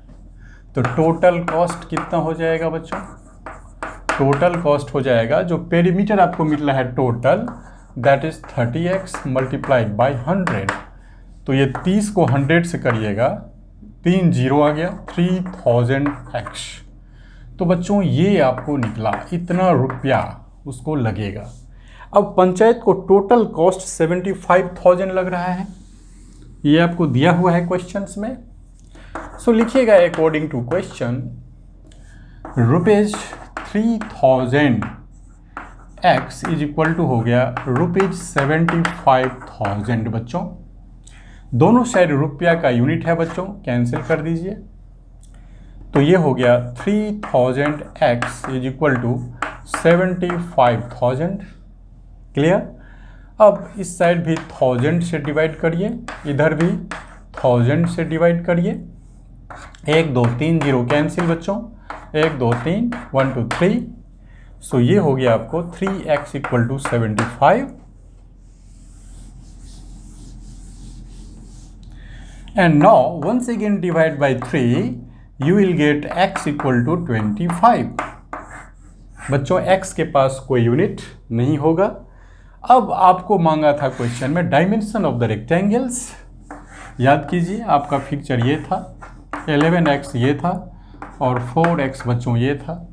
तो टोटल कॉस्ट कितना हो जाएगा बच्चों? टोटल कॉस्ट हो जाएगा, जो पेरीमीटर आपको मिला है total, that is 30x multiplied by 100। तो ये 30 को 100 से करिएगा, 3 0 आ गया, 3000x। तो बच्चों ये आपको निकला, इतना रुपया उसको लगेगा। अब पंचायत को टोटल कॉस्ट 75,000 लग रहा है, ये आपको दिया हुआ है क्वेश्चंस में। सो लिखिएगा according to question ₹3000 x is equal to हो गया ₹75,000। बच्चों दोनों साइड रुपया का यूनिट है बच्चों, कैंसिल कर दीजिए। तो ये हो गया 3000x is equal to 75,000। Clear? अब इस साइड भी 1000 से डिवाइड करिए, इधर भी 1000 से डिवाइड करिए। 1 2 3 0 कैंसिल बच्चों, 1 2 3 1 2 3। सो ये हो गया आपको 3x equal to 75 and now once again divide by 3 you will get x equal to 25। बच्चों x के पास कोई यूनिट नहीं होगा। अब आपको मांगा था क्वेश्चन में डायमेंशन ऑफ द रेक्टेंगल्स। याद कीजिए आपका पिक्चर ये था, 11x ये था और 4x बच्चों ये था।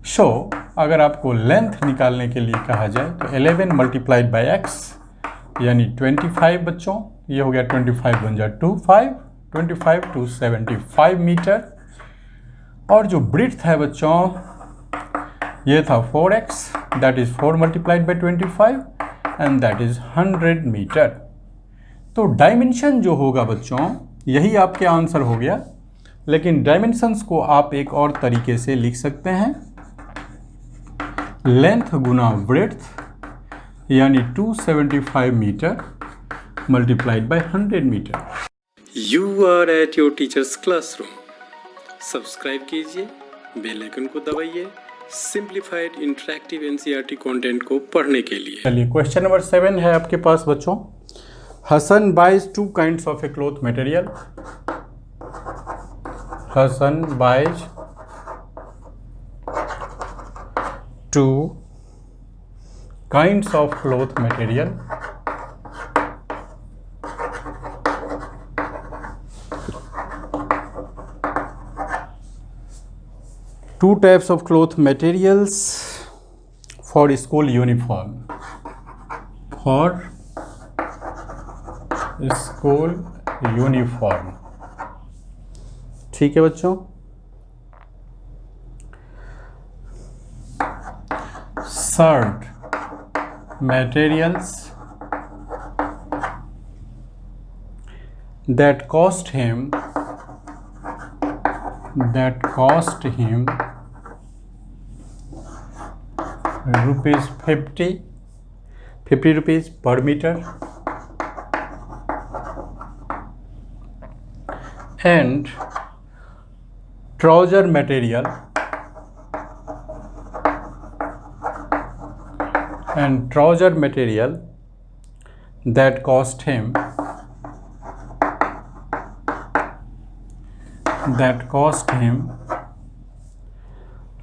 सो अगर आपको लेंथ निकालने के लिए कहा जाए तो 11 मल्टीप्लाइड बाई x यानी 25 बच्चों, ये हो गया 25 बन जाए 25 टू 75 मीटर। और जो ब्रीथ है बच्चों ये था 4x, that is 4 multiplied by 25 and that is 100 metre. तो डायमेंशन जो होगा बच्चों यही आपके आंसर हो गया, लेकिन डायमेंशंस को आप एक और तरीके से लिख सकते हैं, लेंथ गुना ब्रेड्थ यानी 275 metre multiplied by 100 metre. You are at your teacher's classroom. Subscribe कीजिए, बेल आइकन को दबाइए सिंप्लीफाइड इंटरैक्टिव एनसीईआरटी कंटेंट को पढ़ने के लिए। चलिए क्वेश्चन नंबर 7 है आपके पास बच्चों। Hasan buys 2 kinds of a cloth material. Hasan buys 2 kinds of cloth material. Two types of cloth materials for school uniform. For school uniform. ठीक है बच्चों। Shirt materials that cost him rupees 50 rupees per meter, and trouser material that cost him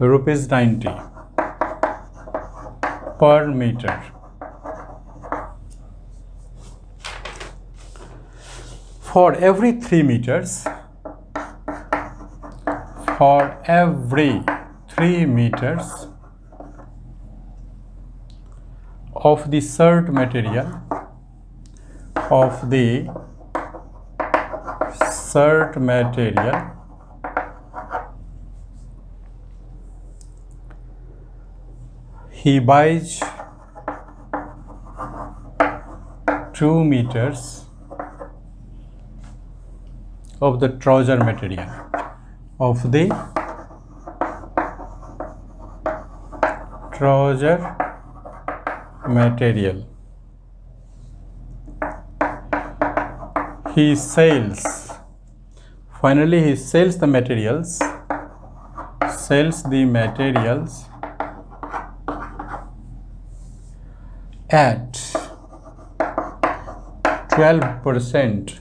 rupees 90 per meter. For every 3 meters of the shirt material he buys 2 meters of the trouser material he sells the materials at 12%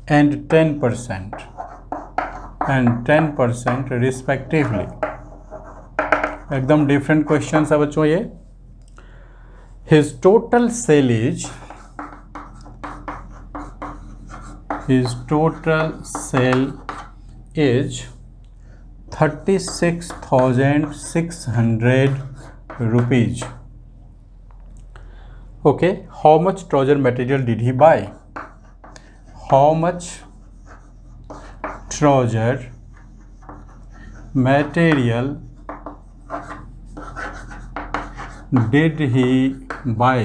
and 10% respectively। एकदम different question है बच्चों ये। His total sale is 36,600 rupees. Okay, how much trouser material did he buy? How much trouser material did he buy?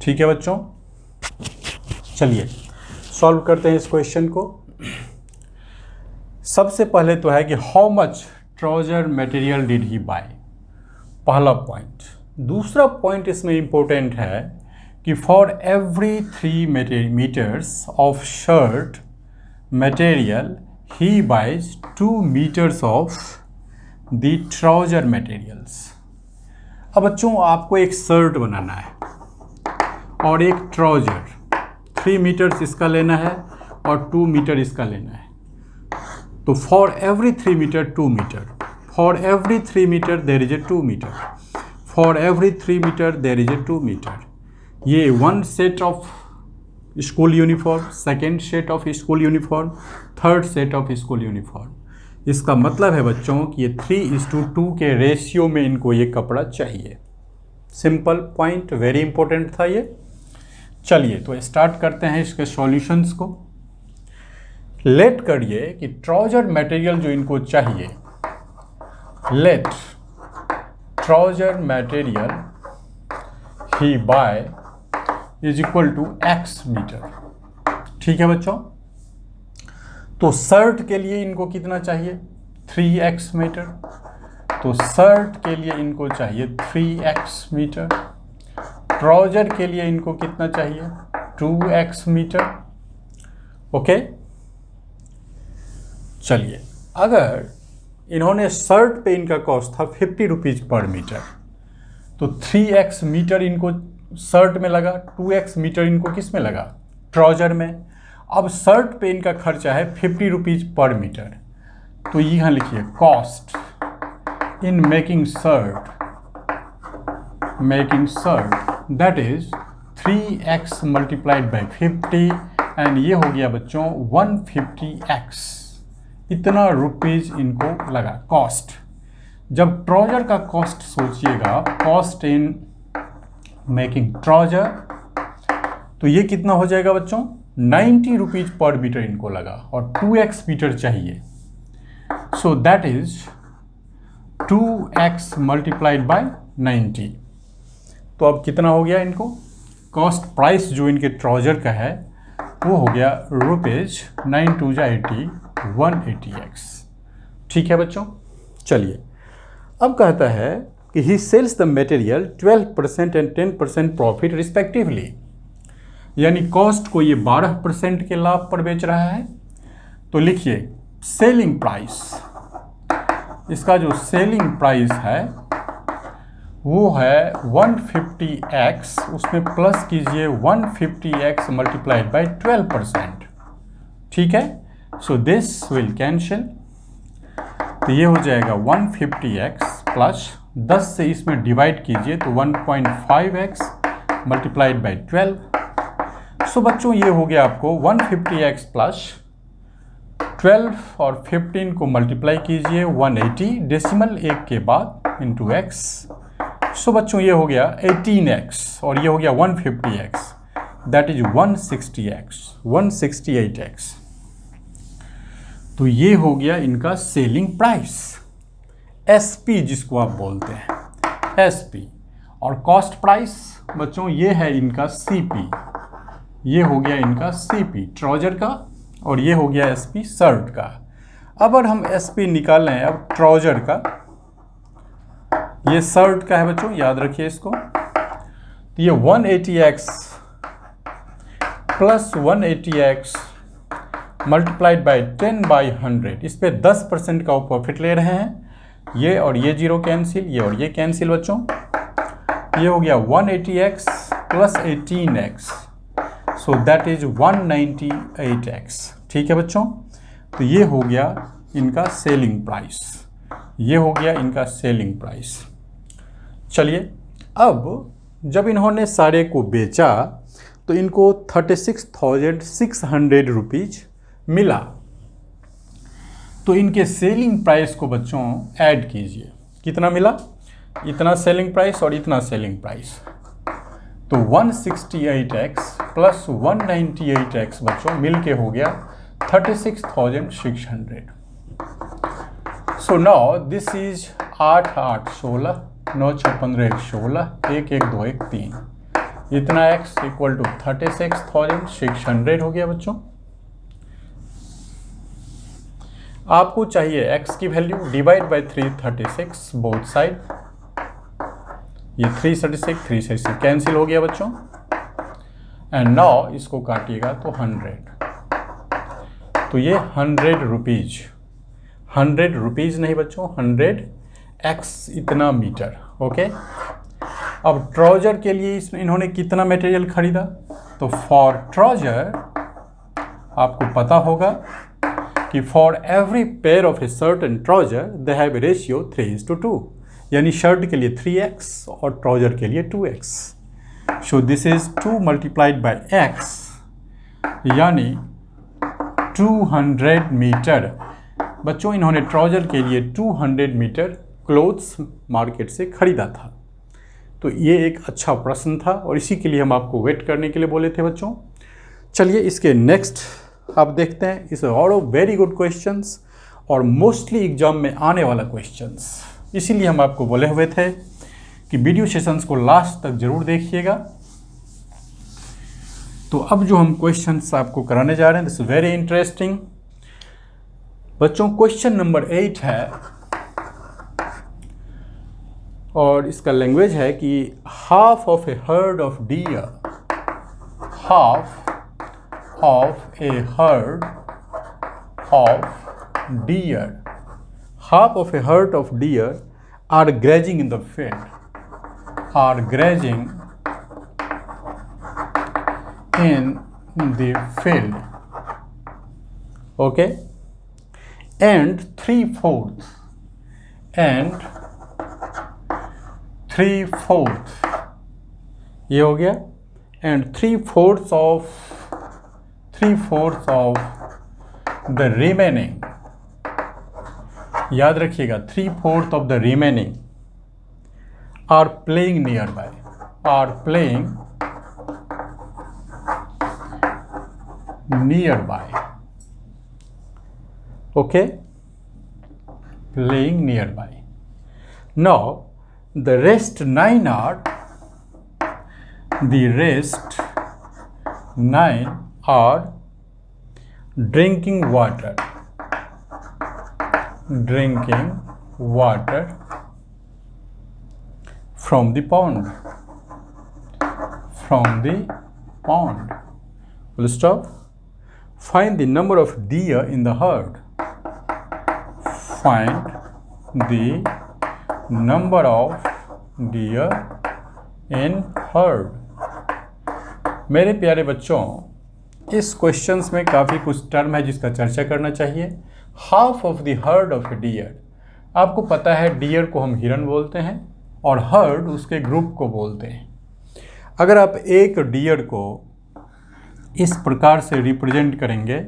ठीक है बच्चों, चलिए solve करते हैं इस क्वेश्चन को। सबसे पहले तो है कि how much trouser material did he buy, पहला पॉइंट। दूसरा पॉइंट इसमें इंपॉर्टेंट है कि for every 3 metres of shirt material he buys 2 metres of the trouser materials. अब बच्चों आपको एक शर्ट बनाना है और एक ट्राउजर, 3 मीटर्स इसका लेना है और 2 मीटर इसका लेना है। तो for every 3 metre 2 metre, for every 3 metre there is a 2 metre, for every 3 metre there is a 2 metre. ये 1 set of school uniform, second set of school uniform, third set of school uniform. इसका मतलब है बच्चों कि ये 3:2 के ratio में इनको ये कपड़ा चाहिए। सिंपल पॉइंट, वेरी इंपॉर्टेंट था ये। चलिए तो स्टार्ट करते हैं इसके सॉल्यूशंस को। लेट करिए कि ट्राउजर मटेरियल जो इनको चाहिए, let trouser material he buy is equal to x metre. ठीक है बच्चों, तो शर्ट के लिए इनको कितना चाहिए, 3x मीटर। तो शर्ट के लिए इनको चाहिए 3x मीटर, ट्राउजर के लिए इनको कितना चाहिए, 2x मीटर। ओके, चलिए अगर इन्होंने शर्ट पे इनका कॉस्ट था 50 रुपीज़ पर मीटर, तो 3x मीटर इनको शर्ट में लगा, 2x मीटर इनको किस में लगा, ट्राउजर में। अब शर्ट पे इनका खर्चा है 50 रुपीज़ पर मीटर, तो यहाँ लिखिए cost in making shirt that is 3x multiplied by 50 and ये हो गया बच्चों 150x। इतना रुपीज़ इनको लगा कॉस्ट। जब ट्राउजर का कॉस्ट सोचिएगा, कॉस्ट इन मेकिंग ट्राउजर, तो ये कितना हो जाएगा बच्चों, 90 रुपीज़ पर मीटर इनको लगा और 2x मीटर चाहिए। So that is 2x multiplied by 90। तो अब कितना हो गया इनको, कॉस्ट प्राइस जो इनके ट्राउजर का है वो हो गया रुपीज़ 9 2 80 180x। ठीक है बच्चों, चलिए अब कहता है कि he sells the material 12% and 10% profit respectively, यानी कॉस्ट को ये 12% के लाभ पर बेच रहा है। तो लिखिए सेलिंग प्राइस, इसका जो सेलिंग प्राइस है वो है 150x, उसमें प्लस कीजिए 150x मल्टीप्लाइड बाई 12%। ठीक है, सो दिस विल कैंसिल, तो ये हो जाएगा 150x प्लस 10 से इसमें डिवाइड कीजिए तो 1.5x मल्टीप्लाइड बाई 12। सो बच्चों ये हो गया आपको 150x प्लस 12 और 15 को मल्टीप्लाई कीजिए 180 डेसिमल 1 के बाद इंटू x। सो बच्चों ये हो गया 18x और ये हो गया 150x, दैट इज 168x। तो ये हो गया इनका सेलिंग प्राइस, SP जिसको आप बोलते हैं SP। और कॉस्ट प्राइस बच्चों ये है इनका CP, ये हो गया इनका CP ट्राउजर का और ये हो गया SP शर्ट का। अब अगर हम SP निकाल लें अब ट्राउजर का, ये शर्ट का है बच्चों, याद रखिए इसको। तो ये 180x plus 180x multiplied by 10/100, इस पे 10% का प्रॉफिट ले रहे हैं। ये और ये जीरो कैंसिल, ये और ये कैंसिल बच्चों। ये हो गया 180x plus 18x, so that is 198x। ठीक है बच्चों, तो ये हो गया इनका सेलिंग प्राइस, ये हो गया इनका सेलिंग प्राइस। चलिए, अब जब इन्होंने सारे को बेचा तो इनको 36,600 रुपीज मिला। तो इनके सेलिंग प्राइस को बच्चों ऐड कीजिए, कितना मिला, इतना सेलिंग प्राइस और इतना सेलिंग प्राइस, तो 168x प्लस 198x बच्चों मिल के हो गया 36,600। सो नाउ दिस इज 8 8 16, 9 6 15 1 16, 1 1 2 1 3, इतना x इक्वल टू 36,600 हो गया बच्चों। आपको चाहिए x की value, divide by 336 both side, ये 336 कैंसिल हो गया बच्चों, एंड नाउ इसको काटिएगा तो 100, तो ये 100 रुपीज, 100 रुपीज नहीं बच्चों, 100x इतना मीटर। ओके, अब ट्राउजर के लिए इन्होंने कितना मटेरियल खरीदा, तो फॉर ट्राउजर आपको पता होगा कि for every pair of a certain trouser they have ratio 3:2, यानी शर्ट के लिए 3x और ट्राउजर के लिए 2x। So this is 2 multiplied by x, यानी 200 मीटर। बच्चों इन्होंने ट्राउजर के लिए 200 मीटर क्लोथ्स मार्केट से खरीदा था। तो ये एक अच्छा प्रश्न था और इसी के लिए हम आपको वेट करने के लिए बोले थे बच्चों। चलिए इसके नेक्स्ट आप देखते हैं, इस और वेरी गुड क्वेश्चंस और मोस्टली एग्जाम में आने वाला क्वेश्चंस, इसीलिए हम आपको बोले हुए थे कि वीडियो सेशंस को लास्ट तक जरूर देखिएगा। तो अब जो हम क्वेश्चंस आपको कराने जा रहे हैं, दिस इज वेरी इंटरेस्टिंग बच्चों। क्वेश्चन नंबर 8 है और इसका लैंग्वेज है कि half of A heard of dear, half of A heard of dear, half of a herd of deer are grazing in the field, are grazing in the field, okay, and 3/4, and 3/4 ये हो गया, and 3/4 of the remaining, याद रखिएगा 3/4 of the remaining are playing nearby, are playing nearby, okay, playing nearby. Now the rest 9 are, the rest 9 are drinking water, drinking water from the pond, from the pond. Full stop. Find the number of deer in the herd. Find the number of deer in herd. मेरे प्यारे बच्चों, इस questions में काफ़ी कुछ term है जिसका चर्चा करना चाहिए। Half of the herd of a deer, आपको पता है डियर को हम हिरन बोलते हैं और हर्ड उसके ग्रुप को बोलते हैं। अगर आप एक डियर को इस प्रकार से रिप्रेजेंट करेंगे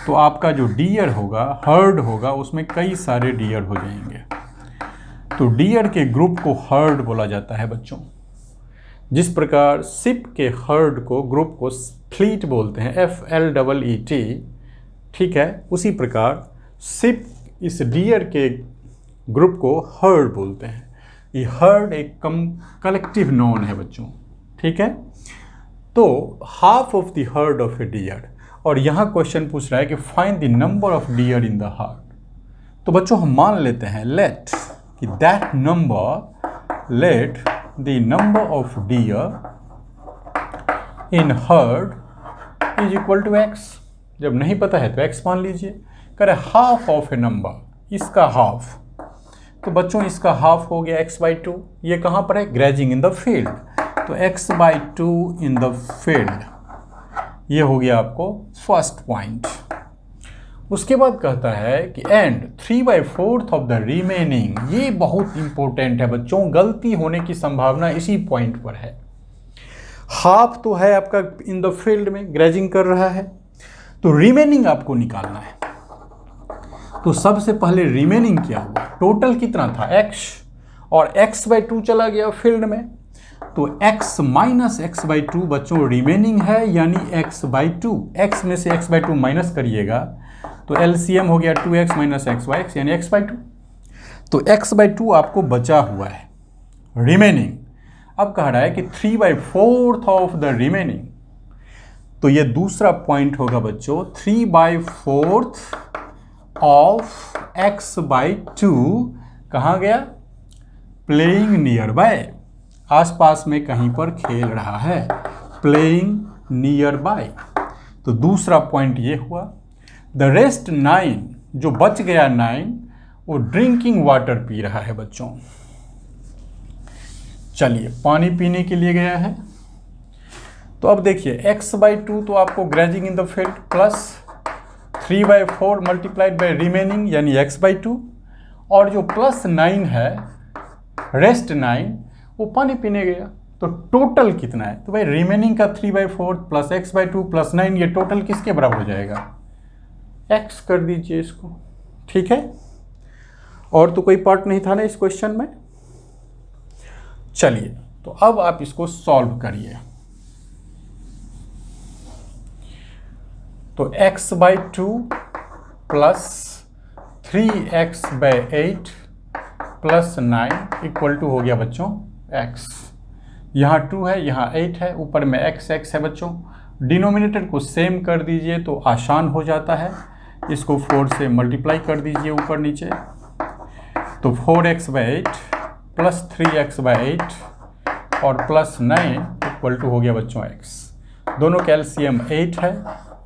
तो आपका जो डियर होगा, हर्ड होगा, उसमें कई सारे डियर हो जाएंगे। तो डियर के ग्रुप को हर्ड बोला जाता है बच्चों। जिस प्रकार शिप के हर्ड को, ग्रुप को फ्लीट बोलते हैं, FLEET, ठीक है, उसी प्रकार शिप इस डियर के ग्रुप को हर्ड बोलते हैं। ये हर्ड एक कलेक्टिव नोन है बच्चों, ठीक है। तो half of the herd of a deer, और यहाँ क्वेश्चन पूछ रहा है कि find the number of deer in the herd. तो बच्चों हम मान लेते हैं, लेट कि that number, let the number of deer in herd is equal to x। जब नहीं पता है तो x मान लीजिए। करे हाफ ऑफ ए नंबर, इसका हाफ, तो बच्चों इसका हाफ हो गया x/2। ये कहाँ पर है? ग्रेजिंग इन द फील्ड, तो x/2 इन द फील्ड, ये हो गया आपको फर्स्ट पॉइंट। उसके बाद कहता है कि एंड 3/4 ऑफ द रिमेनिंग, ये बहुत इंपॉर्टेंट है बच्चों, गलती होने की संभावना इसी पॉइंट पर है। हाफ तो है आपका इन द फील्ड में, ग्रेजिंग कर रहा है, तो रिमेनिंग आपको निकालना है। तो सबसे पहले रिमेनिंग क्या हुआ, टोटल कितना था x, और x/2 चला गया फील्ड में, तो x माइनस x/2 बच्चों रिमेनिंग है, यानी x/2। x में से x/2 माइनस करिएगा तो LCM हो गया 2x माइनस x/x यानी x/2। तो x/2 आपको बचा हुआ है रिमेनिंग। अब कह रहा है कि 3/4 ऑफ द रिमेनिंग, तो ये दूसरा पॉइंट होगा बच्चों, 3/4 ऑफ x/2 कहाँ गया? प्लेइंग नियर बाय, आसपास में कहीं पर खेल रहा है, प्लेइंग नियर बाय। तो दूसरा पॉइंट ये हुआ। द रेस्ट 9, जो बच गया 9, वो ड्रिंकिंग वाटर पी रहा है बच्चों। चलिए, पानी पीने के लिए गया है। तो अब देखिए x/2 तो आपको grazing in the field, plus 3/4 multiplied by remaining यानी x/2, और जो प्लस 9 है, रेस्ट 9, वो पानी पीने गया। तो टोटल कितना है? तो भाई रिमेनिंग का 3/4 प्लस x/2 प्लस 9, ये टोटल किसके बराबर हो जाएगा? x कर दीजिए इसको, ठीक है। और तो कोई पार्ट नहीं था ना इस क्वेश्चन में। चलिए, तो अब आप इसको सॉल्व करिए। तो x/2 plus 3x/8 plus 9 equal to हो गया बच्चों x। यहाँ 2 है, यहाँ 8 है, ऊपर में x है बच्चों। डिनोमिनेटर को सेम कर दीजिए तो आसान हो जाता है। इसको 4 से मल्टीप्लाई कर दीजिए ऊपर नीचे, तो 4x/8 प्लस 3x/8 और प्लस 9 इक्वल टू हो गया बच्चों x। दोनों का LCM 8 है,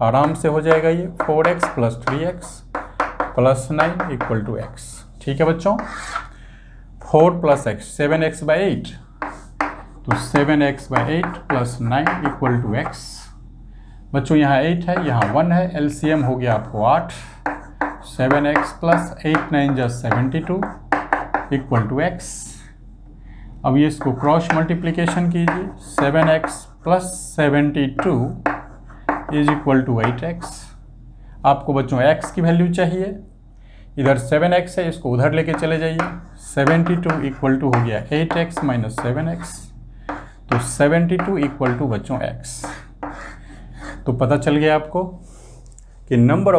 आराम से हो जाएगा ये। 4x plus 3x plus 9 equal to x, ठीक है बच्चों। 4 प्लस x 7x/8, तो 7x/8 plus 9 equal to x। बच्चों यहाँ 8 है, यहाँ 1 है, LCM हो गया आपको 8। 7x प्लस 8 9 जा 72 इक्वल टू x। अब ये इसको क्रॉस मल्टीप्लिकेशन कीजिए, 7x plus 72 is equal to 8x। आपको बच्चों x की वैल्यू चाहिए, इधर 7x है, इसको उधर लेके चले जाइए। 72 इक्वल टू हो गया 8x माइनस 7x, तो 72 इक्वल टू बच्चों x। तो पता चल गया आपको कि number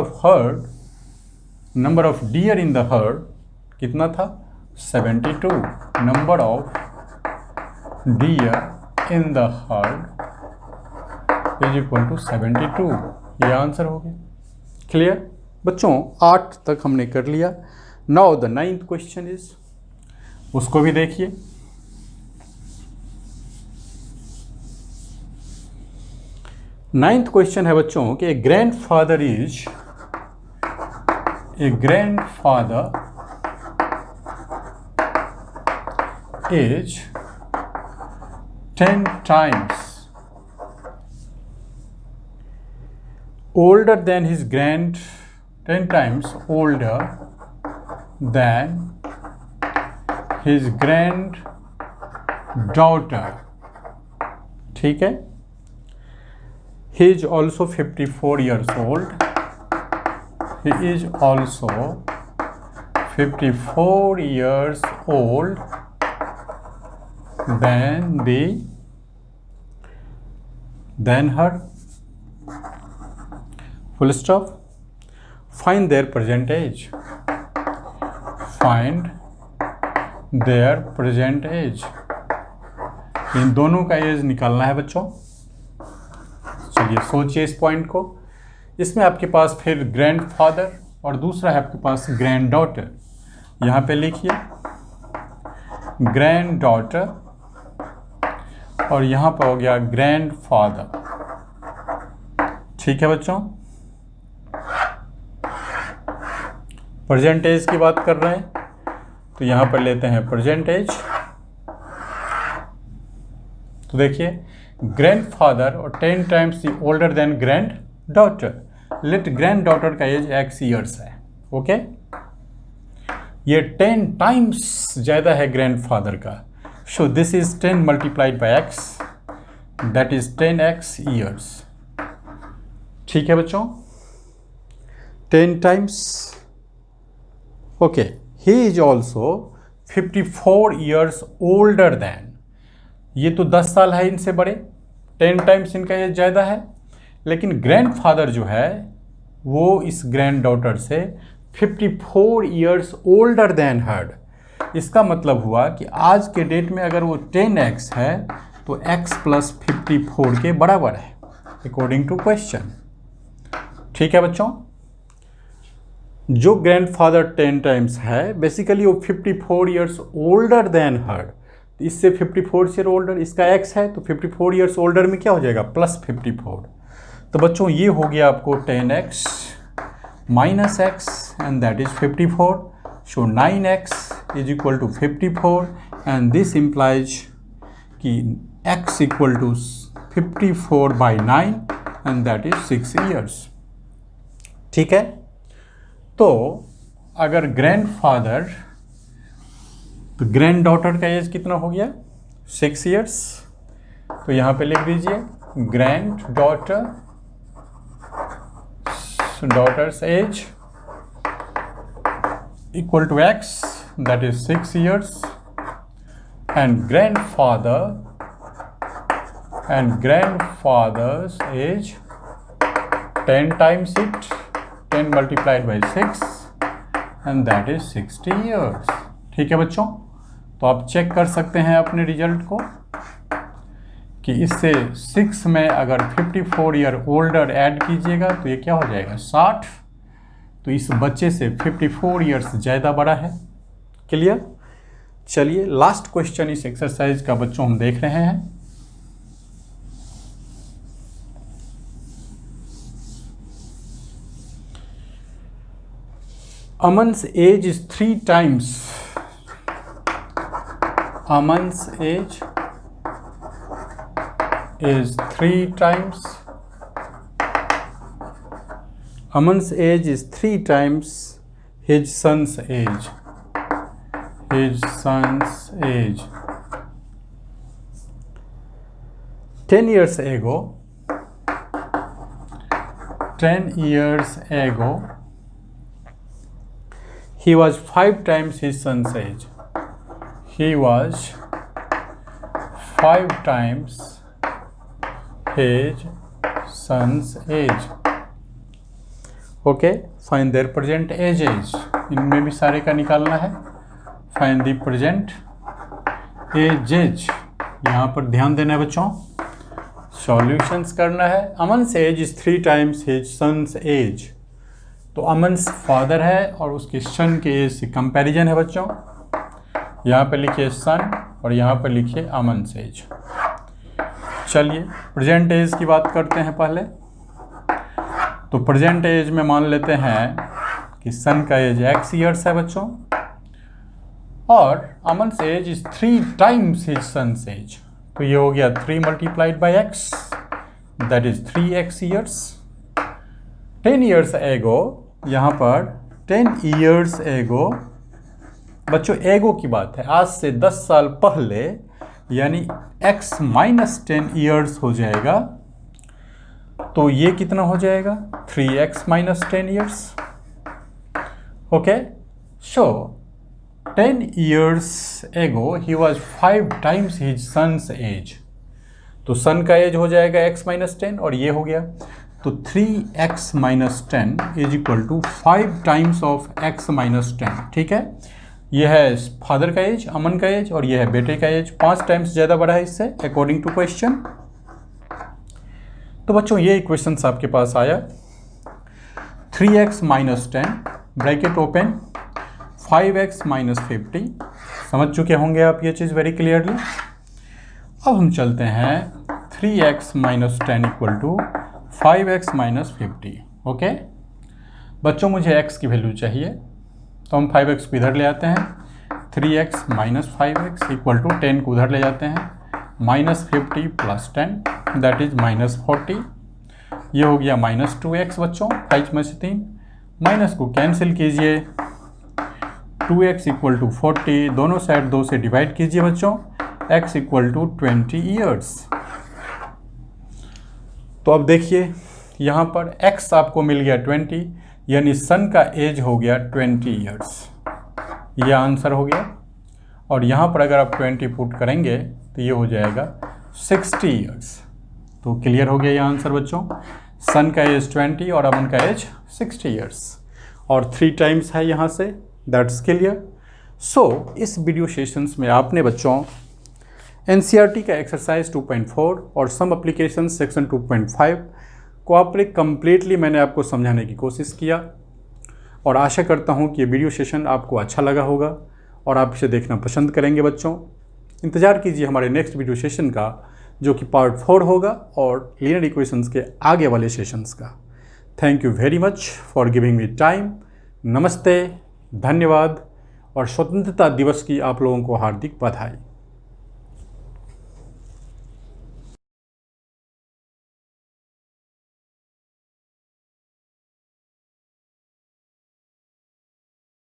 of deer in the herd कितना था? 72। Number of deer in the herd is equal to 72। ये आंसर हो गया। क्लियर बच्चों? 8 तक हमने कर लिया। Now the 9th question is, उसको भी देखिए। नाइन्थ क्वेश्चन है बच्चों कि ए grandfather is 10 times older than his 10 times older than his granddaughter, ठीक है। He is also 54 years old. He is also 54 years old than her. Full stop. Find their present age. Find their present age. इन दोनों का as निकालना है बच्चों। चलिए सोचिए इस पॉइंट को। इसमें आपके पास फिर ग्रैंडफादर और दूसरा है आपके पास ग्रैंड डॉटर। यहाँ पे लिखिए ग्रैंड डॉटर और यहाँ पर हो गया ग्रैंडफादर, ठीक है बच्चों। प्रेजेंट एज की बात कर रहे हैं तो यहाँ पर लेते हैं प्रेजेंट एज। तो देखिए ग्रैंडफादर और 10 times older than granddaughter. Let granddaughter का एज x ईयर्स है। ओके, ये 10 टाइम्स ज़्यादा है ग्रैंडफादर का। So this is 10 multiplied by x, that is 10x years. ठीक है बच्चों, 10 times. Okay, he is also 54 years older than. ये तो 10 साल है इनसे बड़े, 10 टाइम्स इनका एज ज़्यादा है। लेकिन ग्रैंडफादर जो है वो इस ग्रैंड डॉटर से 54 ईयर्स ओल्डर देन हर। इसका मतलब हुआ कि आज के डेट में अगर वो 10x है तो x प्लस 54 के बराबर है अकॉर्डिंग टू क्वेश्चन। ठीक है बच्चों, जो ग्रैंडफादर 10 टाइम्स है बेसिकली वो 54 ईयर्स ओल्डर देन हर। इससे 54 से ओल्डर, इसका x है तो 54 ईयर्स ओल्डर में क्या हो जाएगा प्लस 54। तो बच्चों ये हो गया आपको 10x minus x and that is 54। So 9x is equal to 54 and this implies कि x equal to 54 by 9 and that is 6 years. ठीक है, तो अगर ग्रैंडफादर तो ग्रैंड डॉटर का एज कितना हो गया 6 ईयर्स। तो यहाँ पे लिख दीजिए granddaughter's age equal to x, that is 6 years, and grandfather's age 10 times it, 10 multiplied by 6 and that is 60 years. ठीक है बच्चों, तो आप चेक कर सकते हैं अपने रिजल्ट को कि इससे 6 में अगर 54 ईयर ओल्डर ऐड कीजिएगा तो ये क्या हो जाएगा 60। तो इस बच्चे से 54 ईयर्स ज़्यादा बड़ा है। क्लियर? चलिए लास्ट क्वेश्चन इस एक्सरसाइज का बच्चों हम देख रहे हैं। Aman's age is 3 times. Aman's age is 3 times. Aman's age is 3 times his son's age. His son's age. 10 years ago. 10 years ago. He was 5 times his son's age. He was 5 times his son's age. Okay, find their present ages. इनमें भी सारे का निकालना है। Find the present ages. यहाँ पर ध्यान देना है बच्चों, सॉल्यूशंस करना है। Aman's age is 3 times his son's age. तो अमन्स फादर है और उसके सन के एज से कंपैरिजन है बच्चों। यहाँ पे लिखिए सन और यहाँ पे लिखिए अमन्स एज। चलिए प्रेजेंट एज की बात करते हैं पहले। तो प्रेजेंट एज में मान लेते हैं कि सन का एज x ईयर्स है बच्चों और Aman's age is 3 times his son's age. तो ये हो गया 3 multiplied by x, that is 3x years. 10 years ago, यहाँ पर 10 ईयर्स एगो बच्चों एगो की बात है, आज से 10 साल पहले, यानी x माइनस 10 ईयर्स हो जाएगा। तो ये कितना हो जाएगा 3x minus 10 years. Okay, so 10 years ago he was 5 times his son's age. तो सन का एज हो जाएगा x माइनस 10 और ये हो गया तो 3x minus 10 is equal to 5 times of x minus 10। ठीक है, यह है फादर का एज, अमन का एज, और यह है बेटे का एज, 5 टाइम्स ज़्यादा बड़ा है इससे अकॉर्डिंग टू क्वेश्चन। तो बच्चों ये इक्वेशन आपके पास आया 3x minus 10 bracket open 5x minus 50। समझ चुके होंगे आप ये चीज़ वेरी क्लियरली। अब हम चलते हैं 3x minus 10 equal to 5x minus 50। Okay बच्चों, मुझे x की वैल्यू चाहिए तो हम 5x को इधर ले आते हैं। 3x minus 5x equal to 10 को उधर ले जाते हैं, -50 + 10 दैट इज -40। ये हो गया -2x बच्चों, 5 में से 3, माइनस को कैंसिल कीजिए, 2x इक्वल टू 40, दोनों साइड 2 से डिवाइड कीजिए बच्चों, x इक्वल टू 20 ईयर्स। तो अब देखिए यहाँ पर x आपको मिल गया 20, यानी सन का एज हो गया 20 ईयर्स, यह आंसर हो गया। और यहाँ पर अगर आप 20 पुट करेंगे तो ये हो जाएगा 60 ईयर्स। तो क्लियर हो गया ये आंसर बच्चों, सन का एज 20 और अमन का एज 60 ईयर्स, और 3 टाइम्स है यहाँ से, दैट्स क्लियर। सो इस वीडियो सेशंस में आपने बच्चों एनसीईआरटी का एक्सरसाइज 2.4 और सम एप्लीकेशन सेक्शन 2.5 को आपने कम्प्लीटली मैंने आपको समझाने की कोशिश किया, और आशा करता हूँ कि ये वीडियो सेशन आपको अच्छा लगा होगा और आप इसे देखना पसंद करेंगे बच्चों। इंतज़ार कीजिए हमारे नेक्स्ट वीडियो सेशन का, जो कि पार्ट 4 होगा और लीनियर इक्वेशंस के आगे वाले सेशंस का। Thank you very much for giving me time. नमस्ते, धन्यवाद, और स्वतंत्रता दिवस की आप लोगों को हार्दिक बधाई।